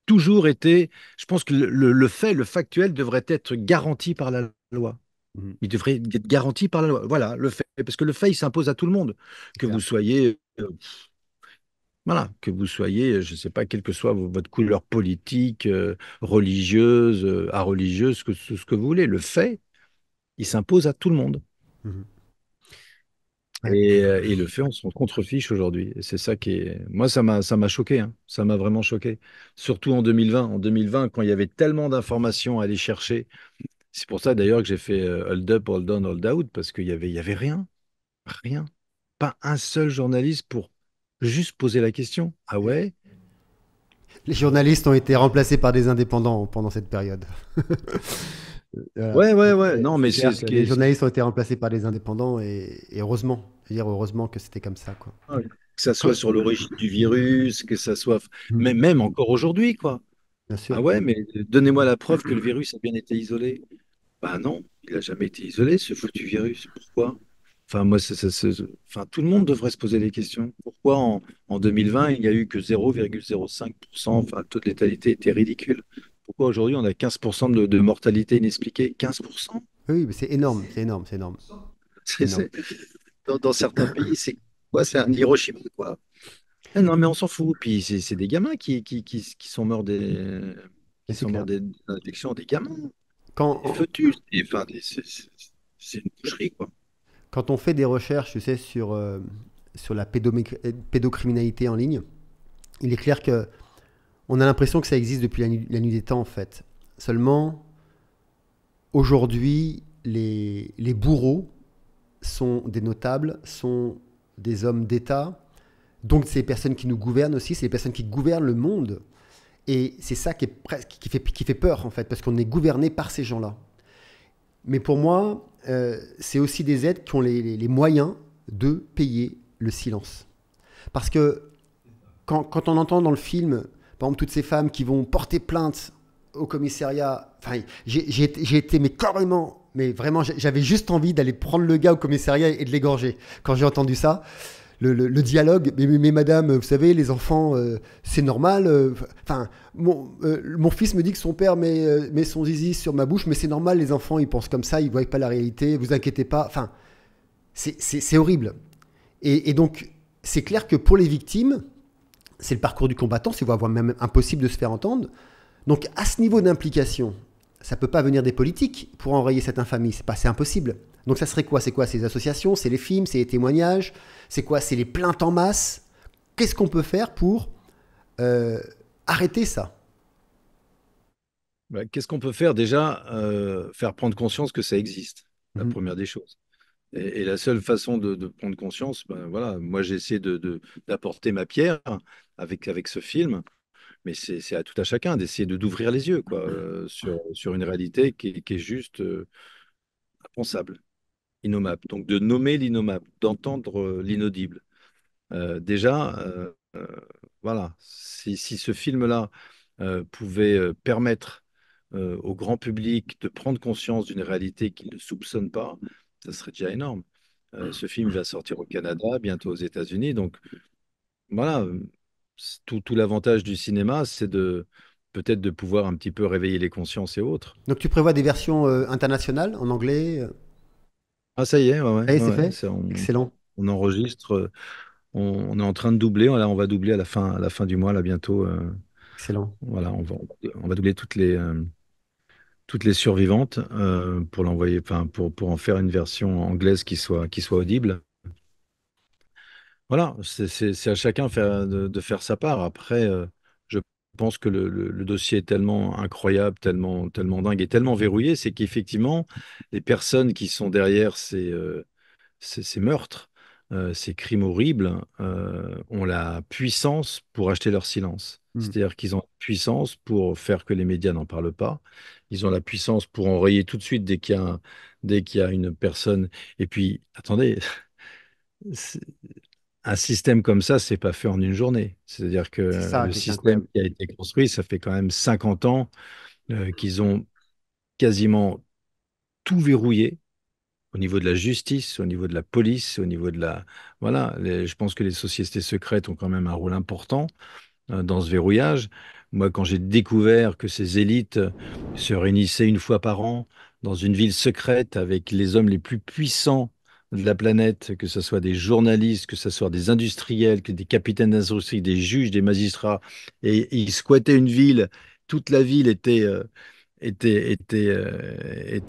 Toujours été. Je pense que le fait, le factuel devrait être garanti par la loi. Il devrait être garanti par la loi. Voilà, le fait. Parce que le fait, il s'impose à tout le monde. Que vous soyez. Voilà, que vous soyez, je ne sais pas, quelle que soit votre couleur politique, religieuse, religieuse, ce que vous voulez. Le fait, il s'impose à tout le monde. Et le fait, on s'en contrefiche aujourd'hui. Et c'est ça qui est. Moi, ça m'a choqué. Hein. Ça m'a vraiment choqué. Surtout en 2020. En 2020, quand il y avait tellement d'informations à aller chercher. C'est pour ça d'ailleurs que j'ai fait Hold Up, Hold On, Hold Out, parce qu'il y avait rien. Rien. Pas un seul journaliste pour juste poser la question. Ah ouais? Les journalistes ont été remplacés par des indépendants pendant cette période. Ouais. Non, mais c'est ce qui les journalistes ont été remplacés par des indépendants et heureusement. Je veux dire heureusement que c'était comme ça, quoi. Que ça soit sur l'origine du virus, que ça soit. Mais même encore aujourd'hui, quoi. Bien sûr. Ah ouais, mais donnez-moi la preuve que le virus a bien été isolé. Bah non, il n'a jamais été isolé, ce foutu virus. Pourquoi? Enfin, moi, enfin, tout le monde devrait se poser des questions. Pourquoi en 2020, il n'y a eu que 0,05%, enfin, le taux de létalité était ridicule. Pourquoi aujourd'hui, on a 15% de mortalité inexpliquée? 15%? Oui, mais c'est énorme, c'est énorme, c'est énorme. Dans certains pays, c'est quoi? C'est un Hiroshima, quoi. Ah non, mais on s'en fout. Puis c'est des gamins qui sont morts d'infection, des gamins. Des fœtus. Enfin, c'est une boucherie, quoi. Quand on fait des recherches, tu sais, sur la pédocriminalité en ligne, il est clair que on a l'impression que ça existe depuis la nuit des temps, en fait. Seulement, aujourd'hui, les bourreaux sont des notables, sont des hommes d'État, donc c'est les personnes qui nous gouvernent aussi, c'est les personnes qui gouvernent le monde. Et c'est ça qui fait peur, en fait, parce qu'on est gouverné par ces gens-là. Mais pour moi, c'est aussi des êtres qui ont les moyens de payer le silence. Parce que quand on entend dans le film, par exemple, toutes ces femmes qui vont porter plainte au commissariat, enfin, j'ai été, mais vraiment, j'avais juste envie d'aller prendre le gars au commissariat et de l'égorger quand j'ai entendu ça. le dialogue. Mais madame, vous savez, les enfants, c'est normal. Enfin, mon fils me dit que son père met son zizi sur ma bouche, mais c'est normal, les enfants, ils pensent comme ça, ils ne voient pas la réalité, vous inquiétez pas. Enfin, c'est horrible. Et donc, c'est clair que pour les victimes, c'est le parcours du combattant, c'est voire même impossible de se faire entendre. Donc, à ce niveau d'implication, ça ne peut pas venir des politiques pour enrayer cette infamie, c'est impossible. Donc, ça serait quoi? C'est quoi? C'est les associations, c'est les films, c'est les témoignages, c'est quoi? C'est les plaintes en masse. Qu'est-ce qu'on peut faire pour arrêter ça? Qu'est-ce qu'on peut faire? Déjà, faire prendre conscience que ça existe, la première des choses. Et la seule façon de prendre conscience, voilà, moi j'ai essayé d'apporter ma pierre avec ce film, mais c'est à tout à chacun d'essayer d'ouvrir les yeux quoi, sur une réalité qui est juste impensable, innommable. Donc de nommer l'innommable, d'entendre l'inaudible. Déjà, voilà, si ce film-là pouvait permettre au grand public de prendre conscience d'une réalité qu'il ne soupçonne pas, ça serait déjà énorme. Ce film va sortir au Canada, bientôt aux États-Unis. Donc voilà, tout l'avantage du cinéma, c'est peut-être de pouvoir un petit peu réveiller les consciences et autres. Donc tu prévois des versions internationales, en anglais? Ah ça y est, ouais, Ça y est, c'est ouais, fait? Excellent. on enregistre, on est en train de doubler. Là, on va doubler à la fin du mois, là bientôt. Excellent. Voilà, on va doubler toutes les survivantes pour l'envoyer, enfin pour en faire une version anglaise qui soit audible. Voilà, c'est à chacun de faire sa part. Après, je pense que le dossier est tellement incroyable, tellement dingue et tellement verrouillé, c'est qu'effectivement, les personnes qui sont derrière ces meurtres, ces crimes horribles, ont la puissance pour acheter leur silence. C'est-à-dire qu'ils ont la puissance pour faire que les médias n'en parlent pas. Ils ont la puissance pour enrayer tout de suite dès qu'il y a une personne. Et puis, attendez, c'est- un système comme ça, c'est pas fait en une journée. C'est-à-dire que C'est ça le qui est système incroyable. qui a été construit, ça fait quand même 50 ans qu'ils ont quasiment tout verrouillé au niveau de la justice, au niveau de la police, au niveau de la... Voilà, je pense que les sociétés secrètes ont quand même un rôle important dans ce verrouillage. Moi, quand j'ai découvert que ces élites se réunissaient une fois par an dans une ville secrète avec les hommes les plus puissants de la planète, que ce soit des journalistes, que ce soit des industriels, que des capitaines d'industrie, des juges, des magistrats, et ils squattaient une ville, toute la ville était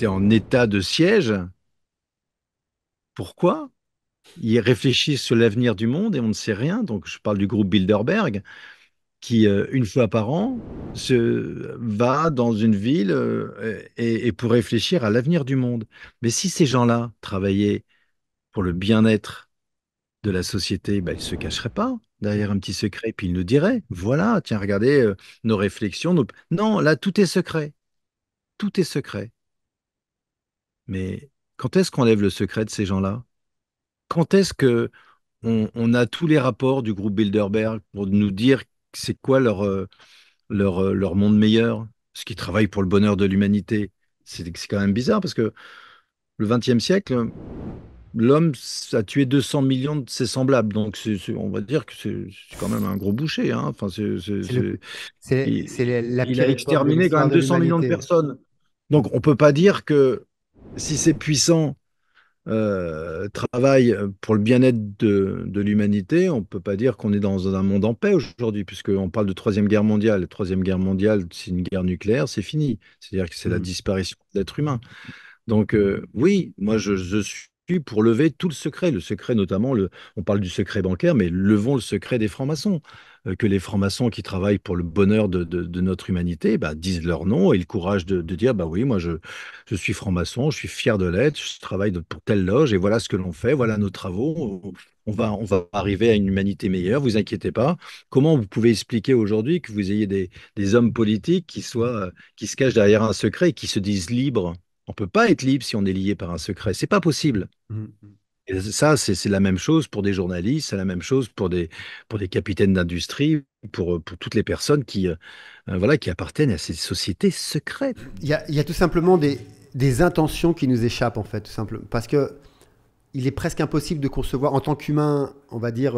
en état de siège. Pourquoi? Ils réfléchissent sur l'avenir du monde et on ne sait rien. Donc, je parle du groupe Bilderberg qui, une fois par an, va dans une ville et pour réfléchir à l'avenir du monde. Mais si ces gens-là travaillaient pour le bien-être de la société, ben, ils ne se cacheraient pas derrière un petit secret, puis ils nous diraient, voilà, tiens, regardez nos réflexions. Non, là, tout est secret. Tout est secret. Mais quand est-ce qu'on lève le secret de ces gens-là? Quand est-ce que on a tous les rapports du groupe Bilderberg pour nous dire c'est quoi leur monde meilleur, ce qui travaille pour le bonheur de l'humanité? C'est quand même bizarre parce que le XXe siècle, l'homme a tué 200 millions de ses semblables. Donc, on va dire que c'est quand même un gros boucher, hein. Enfin, La il pire a époque de exterminé quand l'histoire même de 200 millions de l'humanité. personnes. Donc, on ne peut pas dire que si c'est puissant travaille pour le bien-être de l'humanité, on ne peut pas dire qu'on est dans un monde en paix aujourd'hui, puisqu'on parle de Troisième Guerre mondiale. La Troisième Guerre mondiale, c'est une guerre nucléaire, c'est fini. C'est-à-dire que c'est la disparition de l'être humain. Donc oui, moi je suis pour lever tout le secret notamment, on parle du secret bancaire, mais levons le secret des francs-maçons. Que les francs-maçons qui travaillent pour le bonheur de notre humanité bah, disent leur nom et le courage de dire bah oui, moi je suis franc-maçon, je suis fier de l'être, je travaille pour telle loge et voilà ce que l'on fait, voilà nos travaux. On va arriver à une humanité meilleure, vous inquiétez pas. Comment vous pouvez expliquer aujourd'hui que vous ayez des hommes politiques qui se cachent derrière un secret et qui se disent libres? On peut pas être libre si on est lié par un secret. C'est pas possible. Et ça, c'est la même chose pour des journalistes, c'est la même chose pour des capitaines d'industrie, pour toutes les personnes voilà, qui appartiennent à ces sociétés secrètes. Il y a tout simplement des intentions qui nous échappent, en fait, tout simplement. Parce que il est presque impossible de concevoir, en tant qu'humain, on va dire,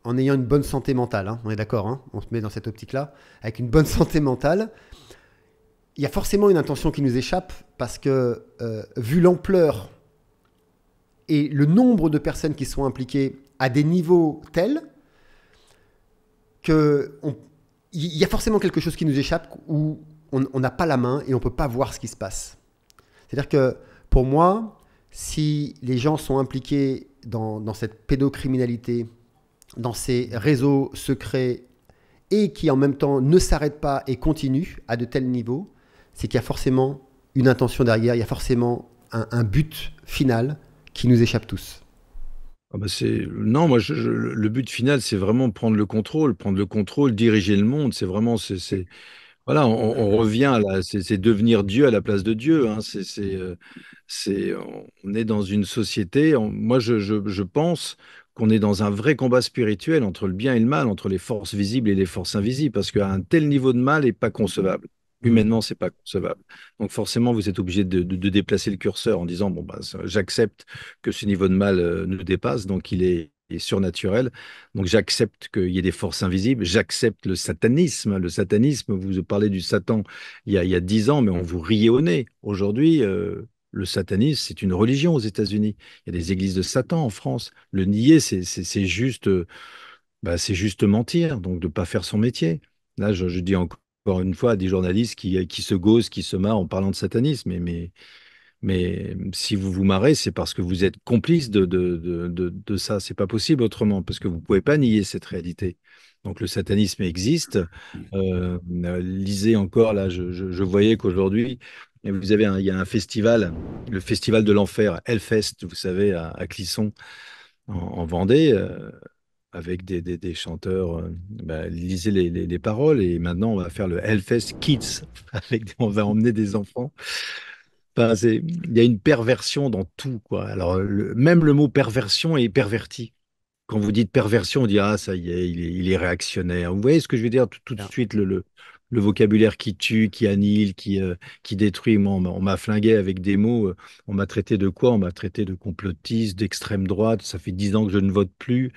en ayant une bonne santé mentale, hein, on est d'accord, hein, on se met dans cette optique-là, avec une bonne santé mentale, il y a forcément une intention qui nous échappe parce que, vu l'ampleur et le nombre de personnes qui sont impliquées à des niveaux tels qu'il y a forcément quelque chose qui nous échappe où on n'a pas la main et on ne peut pas voir ce qui se passe. C'est-à-dire que pour moi, si les gens sont impliqués dans cette pédocriminalité, dans ces réseaux secrets et qui en même temps ne s'arrêtent pas et continuent à de tels niveaux, c'est qu'il y a forcément une intention derrière, il y a forcément un but final qui nous échappe tous. Ah bah non, moi, le but final, c'est vraiment prendre le contrôle, diriger le monde. C'est vraiment, voilà, on revient à c'est devenir Dieu à la place de Dieu. Hein. On est dans une société. Moi, je pense qu'on est dans un vrai combat spirituel entre le bien et le mal, entre les forces visibles et les forces invisibles, parce qu'un tel niveau de mal n'est pas concevable. Humainement, c'est pas concevable. Donc forcément, vous êtes obligé de déplacer le curseur en disant, bon, bah, j'accepte que ce niveau de mal nous dépasse, donc il est surnaturel. Donc j'accepte qu'il y ait des forces invisibles, j'accepte le satanisme. Le satanisme, vous parlez du Satan il y a 10 ans, mais on vous riait au nez. Aujourd'hui, le satanisme, c'est une religion aux États-Unis. Il y a des églises de Satan en France. Le nier, c'est juste, c'est juste mentir, donc de ne pas faire son métier. Là, je dis encore une fois à des journalistes qui se gausent, qui se marrent en parlant de satanisme, mais si vous vous marrez, c'est parce que vous êtes complice de ça. C'est pas possible autrement, parce que vous pouvez pas nier cette réalité. Donc le satanisme existe. Lisez encore, là, je voyais qu'aujourd'hui, il y a un festival, le festival de l'enfer, Hellfest, vous savez, à Clisson, en Vendée, avec des chanteurs. Lisez les paroles, et maintenant on va faire le Hellfest Kids, on va emmener des enfants. Enfin, il y a une perversion dans tout, quoi. Alors, même le mot perversion est perverti. Quand vous dites perversion, on dit, ah, ça y est, il est réactionnaire. Vous voyez ce que je veux dire? Tout de suite, le vocabulaire qui tue, qui annihile, qui détruit. Moi, on m'a flingué avec des mots. On m'a traité de quoi? On m'a traité de complotiste, d'extrême droite. Ça fait 10 ans que je ne vote plus.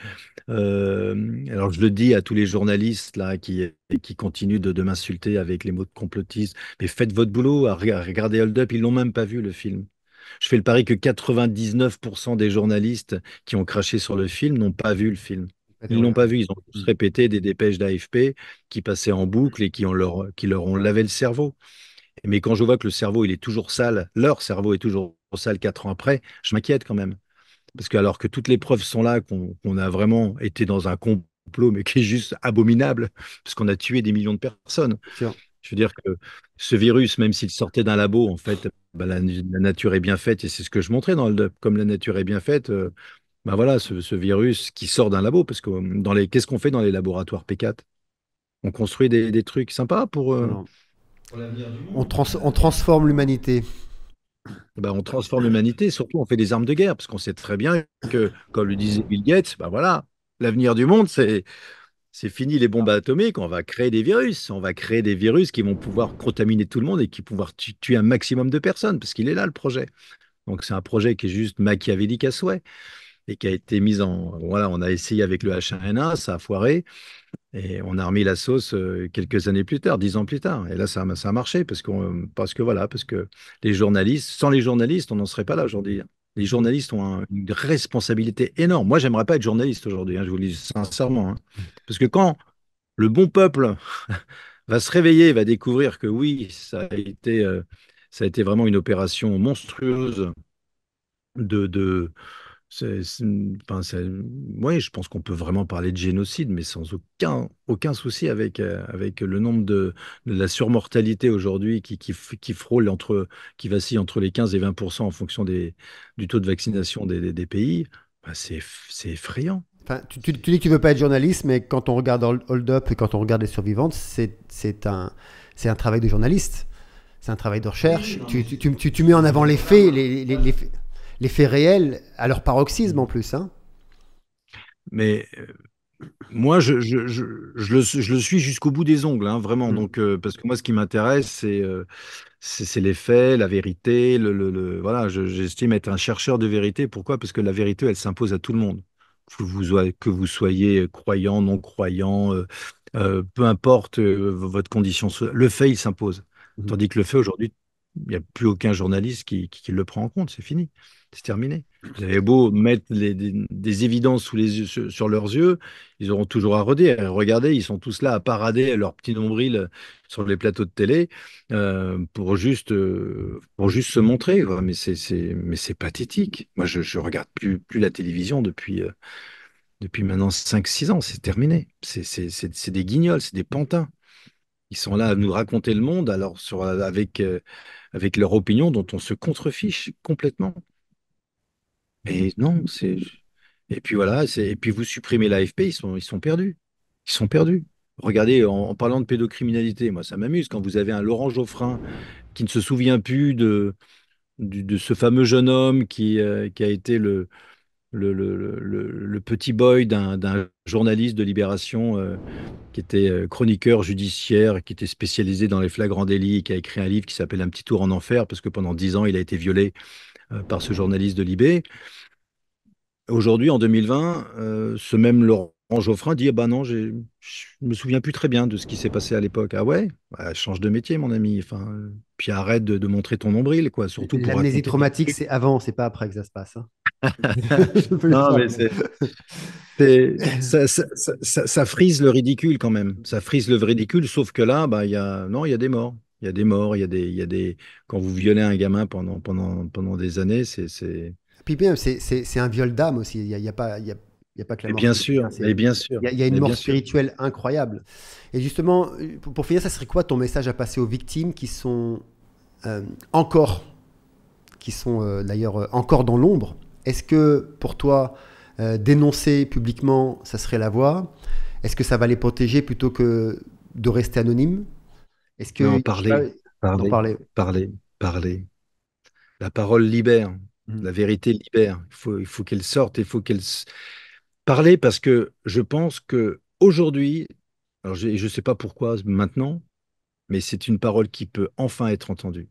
Alors, je le dis à tous les journalistes là qui continuent de m'insulter avec les mots de complotiste. Mais faites votre boulot, regardez Hold Up, ils l'ont même pas vu, le film. Je fais le pari que 99% des journalistes qui ont craché sur le film n'ont pas vu le film. Ils l'ont pas vu, ils ont tous répété des dépêches d'AFP qui passaient en boucle et qui leur ont lavé le cerveau. Mais quand je vois que le cerveau, il est toujours sale, leur cerveau est toujours sale 4 ans après, je m'inquiète quand même. Parce que alors que toutes les preuves sont là, qu'on a vraiment été dans un complot, mais qui est juste abominable, parce qu'on a tué des millions de personnes. Sure. Je veux dire que ce virus, même s'il sortait d'un labo, en fait, la nature est bien faite, et c'est ce que je montrais dans Hold Up. Comme la nature est bien faite, voilà, ce virus qui sort d'un labo, parce que qu'est-ce qu'on fait dans les laboratoires P4? On construit des trucs sympas pour l'avenir du monde. On transforme l'humanité. On transforme l'humanité, surtout on fait des armes de guerre, parce qu'on sait très bien que, comme le disait Bill Gates, voilà, l'avenir du monde, c'est fini les bombes atomiques, on va créer des virus. On va créer des virus qui vont pouvoir contaminer tout le monde et qui vont pouvoir tuer un maximum de personnes, parce qu'il est là le projet. Donc c'est un projet qui est juste machiavélique à souhait et qui a été mis Voilà, on a essayé avec le H1N1, ça a foiré, et on a remis la sauce quelques années plus tard, 10 ans plus tard. Et là, ça a marché parce que les journalistes, sans les journalistes, on n'en serait pas là aujourd'hui. Les journalistes ont une responsabilité énorme. Moi, j'aimerais pas être journaliste aujourd'hui, je vous le dis sincèrement. Hein. Parce que quand le bon peuple va se réveiller, va découvrir que oui, ça a été vraiment une opération monstrueuse oui, je pense qu'on peut vraiment parler de génocide, mais sans aucun souci avec le nombre de la surmortalité aujourd'hui qui frôle qui vacille entre les 15 et 20% en fonction du taux de vaccination des pays. C'est effrayant. Enfin, tu dis que tu veux pas être journaliste, mais quand on regarde Hold Up et quand on regarde Les Survivantes, c'est un travail de journaliste. C'est un travail de recherche. Tu mets en avant les faits, les faits réels à leur paroxysme en plus. Hein. Mais Moi, je le suis jusqu'au bout des ongles, hein, vraiment. Mm. Donc, parce que moi, ce qui m'intéresse, c'est les faits, la vérité. Voilà, j'estime être un chercheur de vérité. Pourquoi? Parce que la vérité, elle s'impose à tout le monde. Que vous soyez croyant, non croyant, peu importe votre condition, le fait, il s'impose. Mhm. Tandis que le fait, aujourd'hui, il n'y a plus aucun journaliste qui le prend en compte. C'est fini. C'est terminé. Vous avez beau mettre des évidences sous les yeux, sur leurs yeux, ils auront toujours à redire. Regardez, ils sont tous là à parader leur petit nombril sur les plateaux de télé pour juste se montrer, quoi. Mais c'est pathétique. Moi, je regarde plus la télévision depuis maintenant 5 6 ans. C'est terminé. C'est des guignols, c'est des pantins. Ils sont là à nous raconter le monde alors avec leur opinion dont on se contrefiche complètement. Et non, c'est. Et puis voilà, et puis vous supprimez l'AFP, ils sont perdus. Ils sont perdus. Regardez, en parlant de pédocriminalité, moi ça m'amuse quand vous avez un Laurent Geoffrin qui ne se souvient plus de ce fameux jeune homme qui a été le petit boy d'un journaliste de Libération qui était chroniqueur judiciaire, qui était spécialisé dans les flagrants délits, et qui a écrit un livre qui s'appelle Un petit tour en enfer, parce que pendant 10 ans, il a été violé par ce journaliste de Libé. Aujourd'hui, en 2020, ce même Laurent Geoffrin dit, ah bah non, je me souviens plus très bien de ce qui s'est passé à l'époque. Ah ouais? Bah, change de métier, mon ami. Enfin, puis arrête de montrer ton nombril, quoi. Surtout pour L'amnésie raconter. traumatique, c'est avant, c'est pas après que ça se passe, hein. Je peux le Non, mais savoir. ça frise le ridicule quand même. Ça frise le ridicule, sauf que là, bah, non, il y a des morts. Il y a des morts, quand vous violez un gamin pendant des années, c'est. Puis bien, c'est un viol d'âme aussi. Il y a pas, il y a pas que la Et mort bien physique, sûr, hein. et bien sûr, Il y a une et mort bien sûr. spirituelle incroyable. Et justement, pour finir, ça serait quoi ton message à passer aux victimes qui sont euh, encore, d'ailleurs encore dans l'ombre? Est-ce que pour toi, dénoncer publiquement, ça serait la voie? Est-ce que ça va les protéger plutôt que de rester anonymes? Est-ce que, Non, je sais pas, d'en parler, parler? parler. La parole libère, Mhm. la vérité libère. Il faut qu'elle sorte, parler parce que je pense que aujourd'hui, alors je ne sais pas pourquoi maintenant, mais c'est une parole qui peut enfin être entendue.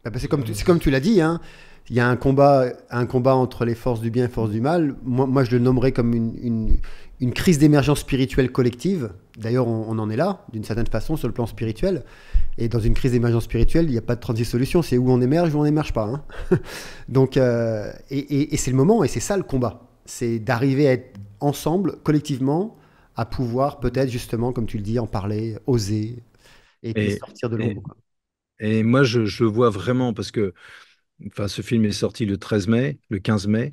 Ah bah, c'est comme tu l'as dit, hein. Il y a un combat entre les forces du bien et les forces du mal. Moi, je le nommerais comme une crise d'émergence spirituelle collective. D'ailleurs, on en est là, d'une certaine façon, sur le plan spirituel. Et dans une crise d'émergence spirituelle, il n'y a pas de 36 solutions. C'est où on émerge ou on n'émerge pas, hein. Donc, et c'est le moment, et c'est ça le combat. C'est d'arriver à être ensemble, collectivement, à pouvoir peut-être justement, comme tu le dis, en parler, oser, et puis Et, sortir de et, l'ombre, quoi. et moi, je le vois vraiment parce que enfin, ce film est sorti le 13 mai, le 15 mai.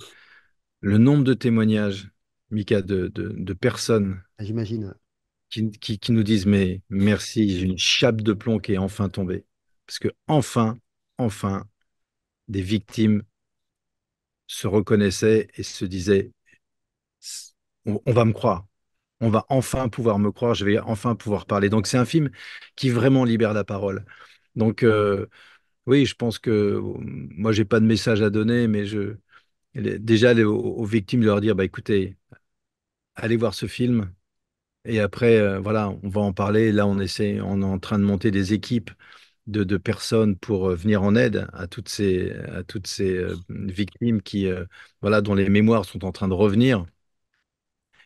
Le nombre de témoignages, Mika, de personnes Ah, j'imagine. qui nous disent, mais merci, j'ai une chape de plomb qui est enfin tombée. Parce que enfin, des victimes se reconnaissaient et se disaient, on va me croire. On va enfin pouvoir me croire, je vais enfin pouvoir parler. Donc c'est un film qui vraiment libère la parole. Donc oui, je pense que moi j'ai pas de message à donner, mais déjà aux victimes de leur dire, bah écoutez, allez voir ce film. Et après, voilà, on va en parler. Là, on est en train de monter des équipes de personnes pour venir en aide à toutes ces victimes voilà, dont les mémoires sont en train de revenir.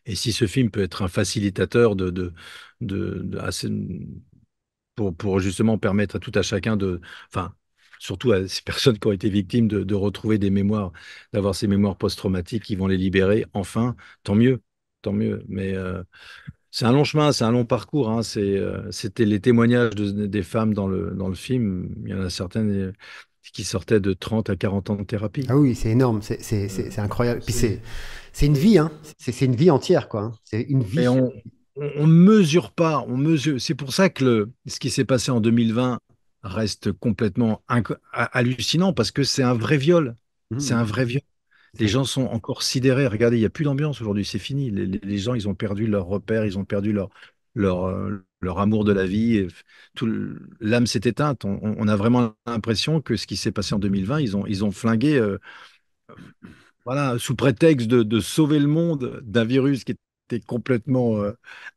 Et si ce film peut être un facilitateur pour justement permettre à tout à chacun enfin, surtout à ces personnes qui ont été victimes de retrouver des mémoires, d'avoir ces mémoires post-traumatiques qui vont les libérer, enfin, tant mieux, tant mieux. Mais c'est un long chemin, c'est un long parcours, hein. C'était les témoignages des femmes dans le film. Il y en a certaines qui sortaient de 30 à 40 ans de thérapie. Ah oui, c'est énorme, c'est incroyable. Puis c'est une vie, hein. C'est une vie entière, quoi, hein. C'est une Et vie. on mesure pas, on mesure. C'est pour ça que ce qui s'est passé en 2020 reste complètement hallucinant parce que c'est un vrai viol. C'est un Mhm. vrai viol. Les gens sont encore sidérés. Regardez, il n'y a plus d'ambiance aujourd'hui, c'est fini. Les gens, ils ont perdu leur repère, ils ont perdu leur amour de la vie. Et l'âme s'est éteinte. On a vraiment l'impression que ce qui s'est passé en 2020, ils ont flingué, voilà, sous prétexte de sauver le monde d'un virus qui était complètement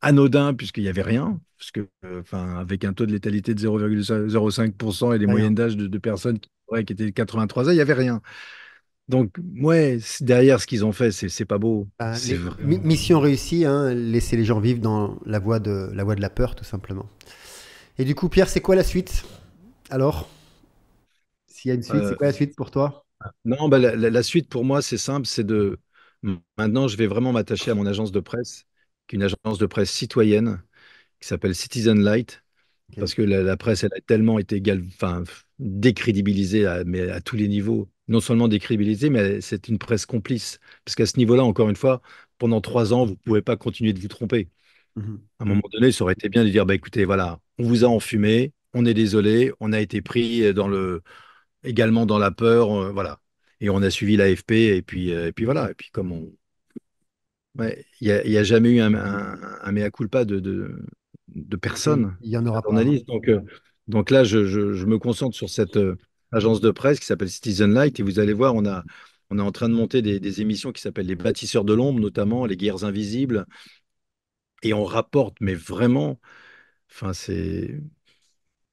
anodin puisqu'il n'y avait rien. Parce que, avec un taux de létalité de 0,05% et des Rien. moyennes d'âge de personnes qui étaient de 83 ans, il n'y avait rien. Donc, ouais, derrière ce qu'ils ont fait, c'est pas beau. C'est vraiment... Mission réussie, hein, laisser les gens vivre dans la voie de la peur, tout simplement. Et du coup, Pierre, c'est quoi la suite? Alors, s'il y a une suite, c'est quoi la suite pour toi? Non, la suite pour moi, c'est simple, maintenant, je vais vraiment m'attacher à mon agence de presse, qui est une agence de presse citoyenne, qui s'appelle Citizen Light, parce que la presse, elle a tellement été décrédibilisée, mais à tous les niveaux. Non seulement décrédibilisée, mais c'est une presse complice. Parce qu'à ce niveau-là, encore une fois, pendant 3 ans, vous ne pouvez pas continuer de vous tromper. À un moment donné, ça aurait été bien de dire, bah, écoutez, voilà, on vous a enfumé, on est désolé, on a été pris également dans la peur, voilà. Et on a suivi l'AFP, et puis voilà. Et puis comme ouais, il y a jamais eu un mea culpa de personne, Il y en aura pas. journaliste. Donc là, je me concentre sur cette agence de presse qui s'appelle Citizen Light, et vous allez voir, on est en train de monter des émissions qui s'appellent Les Bâtisseurs de l'ombre, notamment Les Guerres invisibles, et on rapporte, mais vraiment, c'est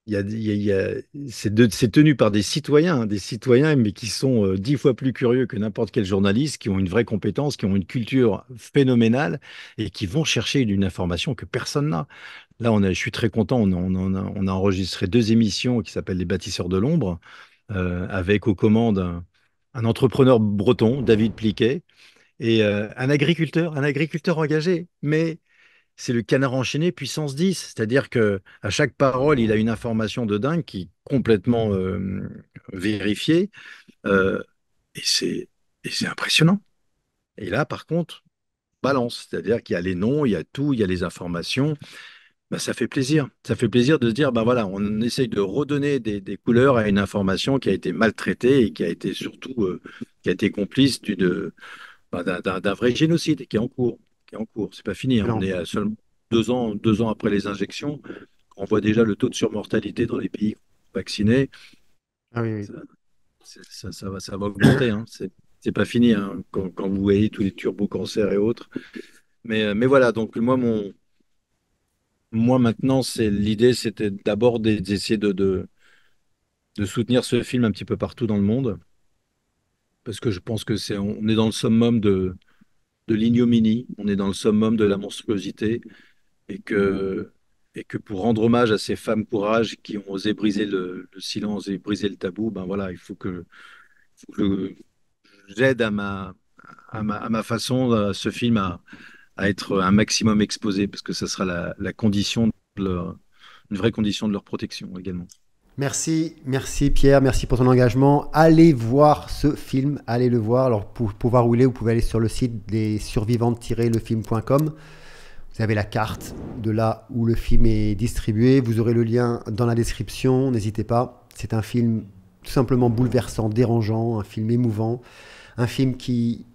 c'est tenu par des citoyens, mais qui sont 10 fois plus curieux que n'importe quel journaliste, qui ont une vraie compétence, qui ont une culture phénoménale et qui vont chercher une information que personne n'a. Là, je suis très content, on a enregistré 2 émissions qui s'appellent Les Bâtisseurs de l'ombre, avec aux commandes un entrepreneur breton, David Pliquet, et un agriculteur engagé, mais c'est le canard enchaîné puissance 10. C'est-à-dire que à chaque parole, il a une information de dingue qui est complètement vérifiée. Et c'est impressionnant. Et là, par contre, balance. C'est-à-dire qu'il y a les noms, il y a tout, il y a les informations. Bah, ça fait plaisir. Ça fait plaisir de se dire, bah voilà, on essaye de redonner des couleurs à une information qui a été maltraitée et qui a été surtout qui a été complice d'un vrai génocide qui est en cours. C'est pas fini, hein. On est à seulement 2 ans après les injections. On voit déjà le taux de surmortalité dans les pays vaccinés. Ah oui. Ça va augmenter, hein. C'est pas fini, hein, quand vous voyez tous les turbo-cancers et autres. Mais voilà, donc moi maintenant, l'idée, c'était d'abord d'essayer de soutenir ce film un petit peu partout dans le monde. Parce que je pense que on est dans le summum de l'ignominie, on est dans le summum de la monstruosité, et que pour rendre hommage à ces femmes courage qui ont osé briser le silence et briser le tabou, ben voilà, il faut que j'aide à ma façon ce film à être un maximum exposé, parce que ça sera la condition une vraie condition de leur protection également. Merci Pierre, merci pour ton engagement. Allez voir ce film, allez le voir. Alors pour voir où il est, vous pouvez aller sur le site des survivantes-lefilm.com. Vous avez la carte de là où le film est distribué. Vous aurez le lien dans la description, n'hésitez pas. C'est un film tout simplement bouleversant, dérangeant, un film émouvant, un film qui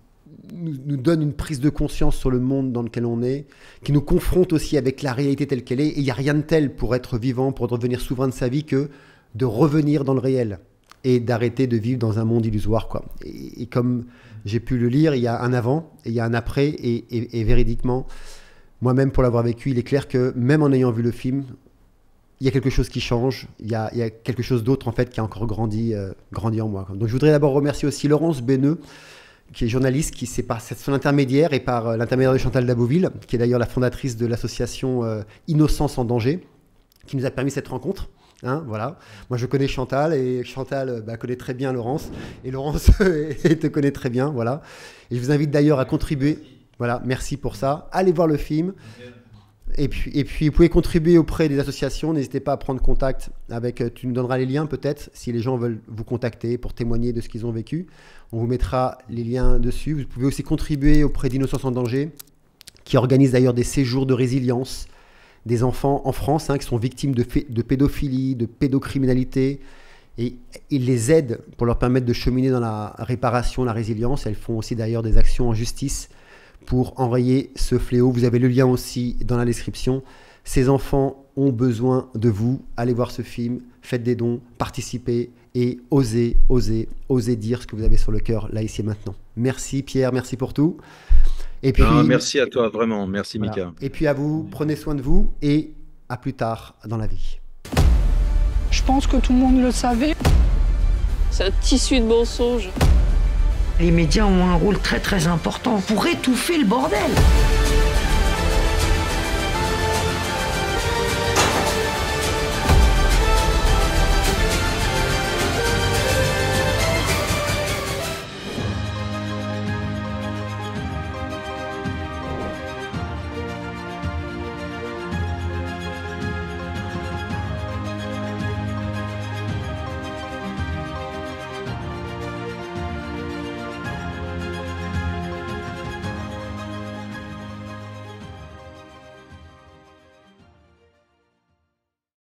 nous donne une prise de conscience sur le monde dans lequel on est, qui nous confronte aussi avec la réalité telle qu'elle est. Et il n'y a rien de tel pour être vivant, pour devenir souverain de sa vie, que de revenir dans le réel et d'arrêter de vivre dans un monde illusoire, quoi. Et comme j'ai pu le lire, il y a un avant et il y a un après, et véridiquement, moi-même pour l'avoir vécu, il est clair que même en ayant vu le film, il y a quelque chose qui change, il y a quelque chose d'autre en fait qui a encore grandi en moi, quoi. Donc je voudrais d'abord remercier aussi Laurence Beneux, qui est journaliste, qui c'est par son intermédiaire et par l'intermédiaire de Chantal Daboville, qui est d'ailleurs la fondatrice de l'association Innocence en danger, qui nous a permis cette rencontre. Hein, voilà. Moi je connais Chantal, et Chantal connaît très bien Laurence, et Laurence te connaît très bien, voilà. Et je vous invite d'ailleurs à contribuer. Voilà, merci pour ça. Allez voir le film. Et puis vous pouvez contribuer auprès des associations. N'hésitez pas à prendre contact avec. Tu nous donneras les liens peut-être si les gens veulent vous contacter pour témoigner de ce qu'ils ont vécu. On vous mettra les liens dessus. Vous pouvez aussi contribuer auprès d'Innocence en danger, qui organise d'ailleurs des séjours de résilience des enfants en France, hein, qui sont victimes de pédophilie, de pédocriminalité, et ils les aident pour leur permettre de cheminer dans la réparation, la résilience. Elles font aussi d'ailleurs des actions en justice pour enrayer ce fléau. Vous avez le lien aussi dans la description. Ces enfants ont besoin de vous. Allez voir ce film, faites des dons, participez et osez dire ce que vous avez sur le cœur, là, ici et maintenant. Merci Pierre, merci pour tout. Et puis, merci à toi, vraiment. Merci, voilà. Mika. Et puis à vous, prenez soin de vous et à plus tard dans la vie. Je pense que tout le monde le savait. C'est un tissu de mensonges. Les médias ont un rôle très très important pour étouffer le bordel.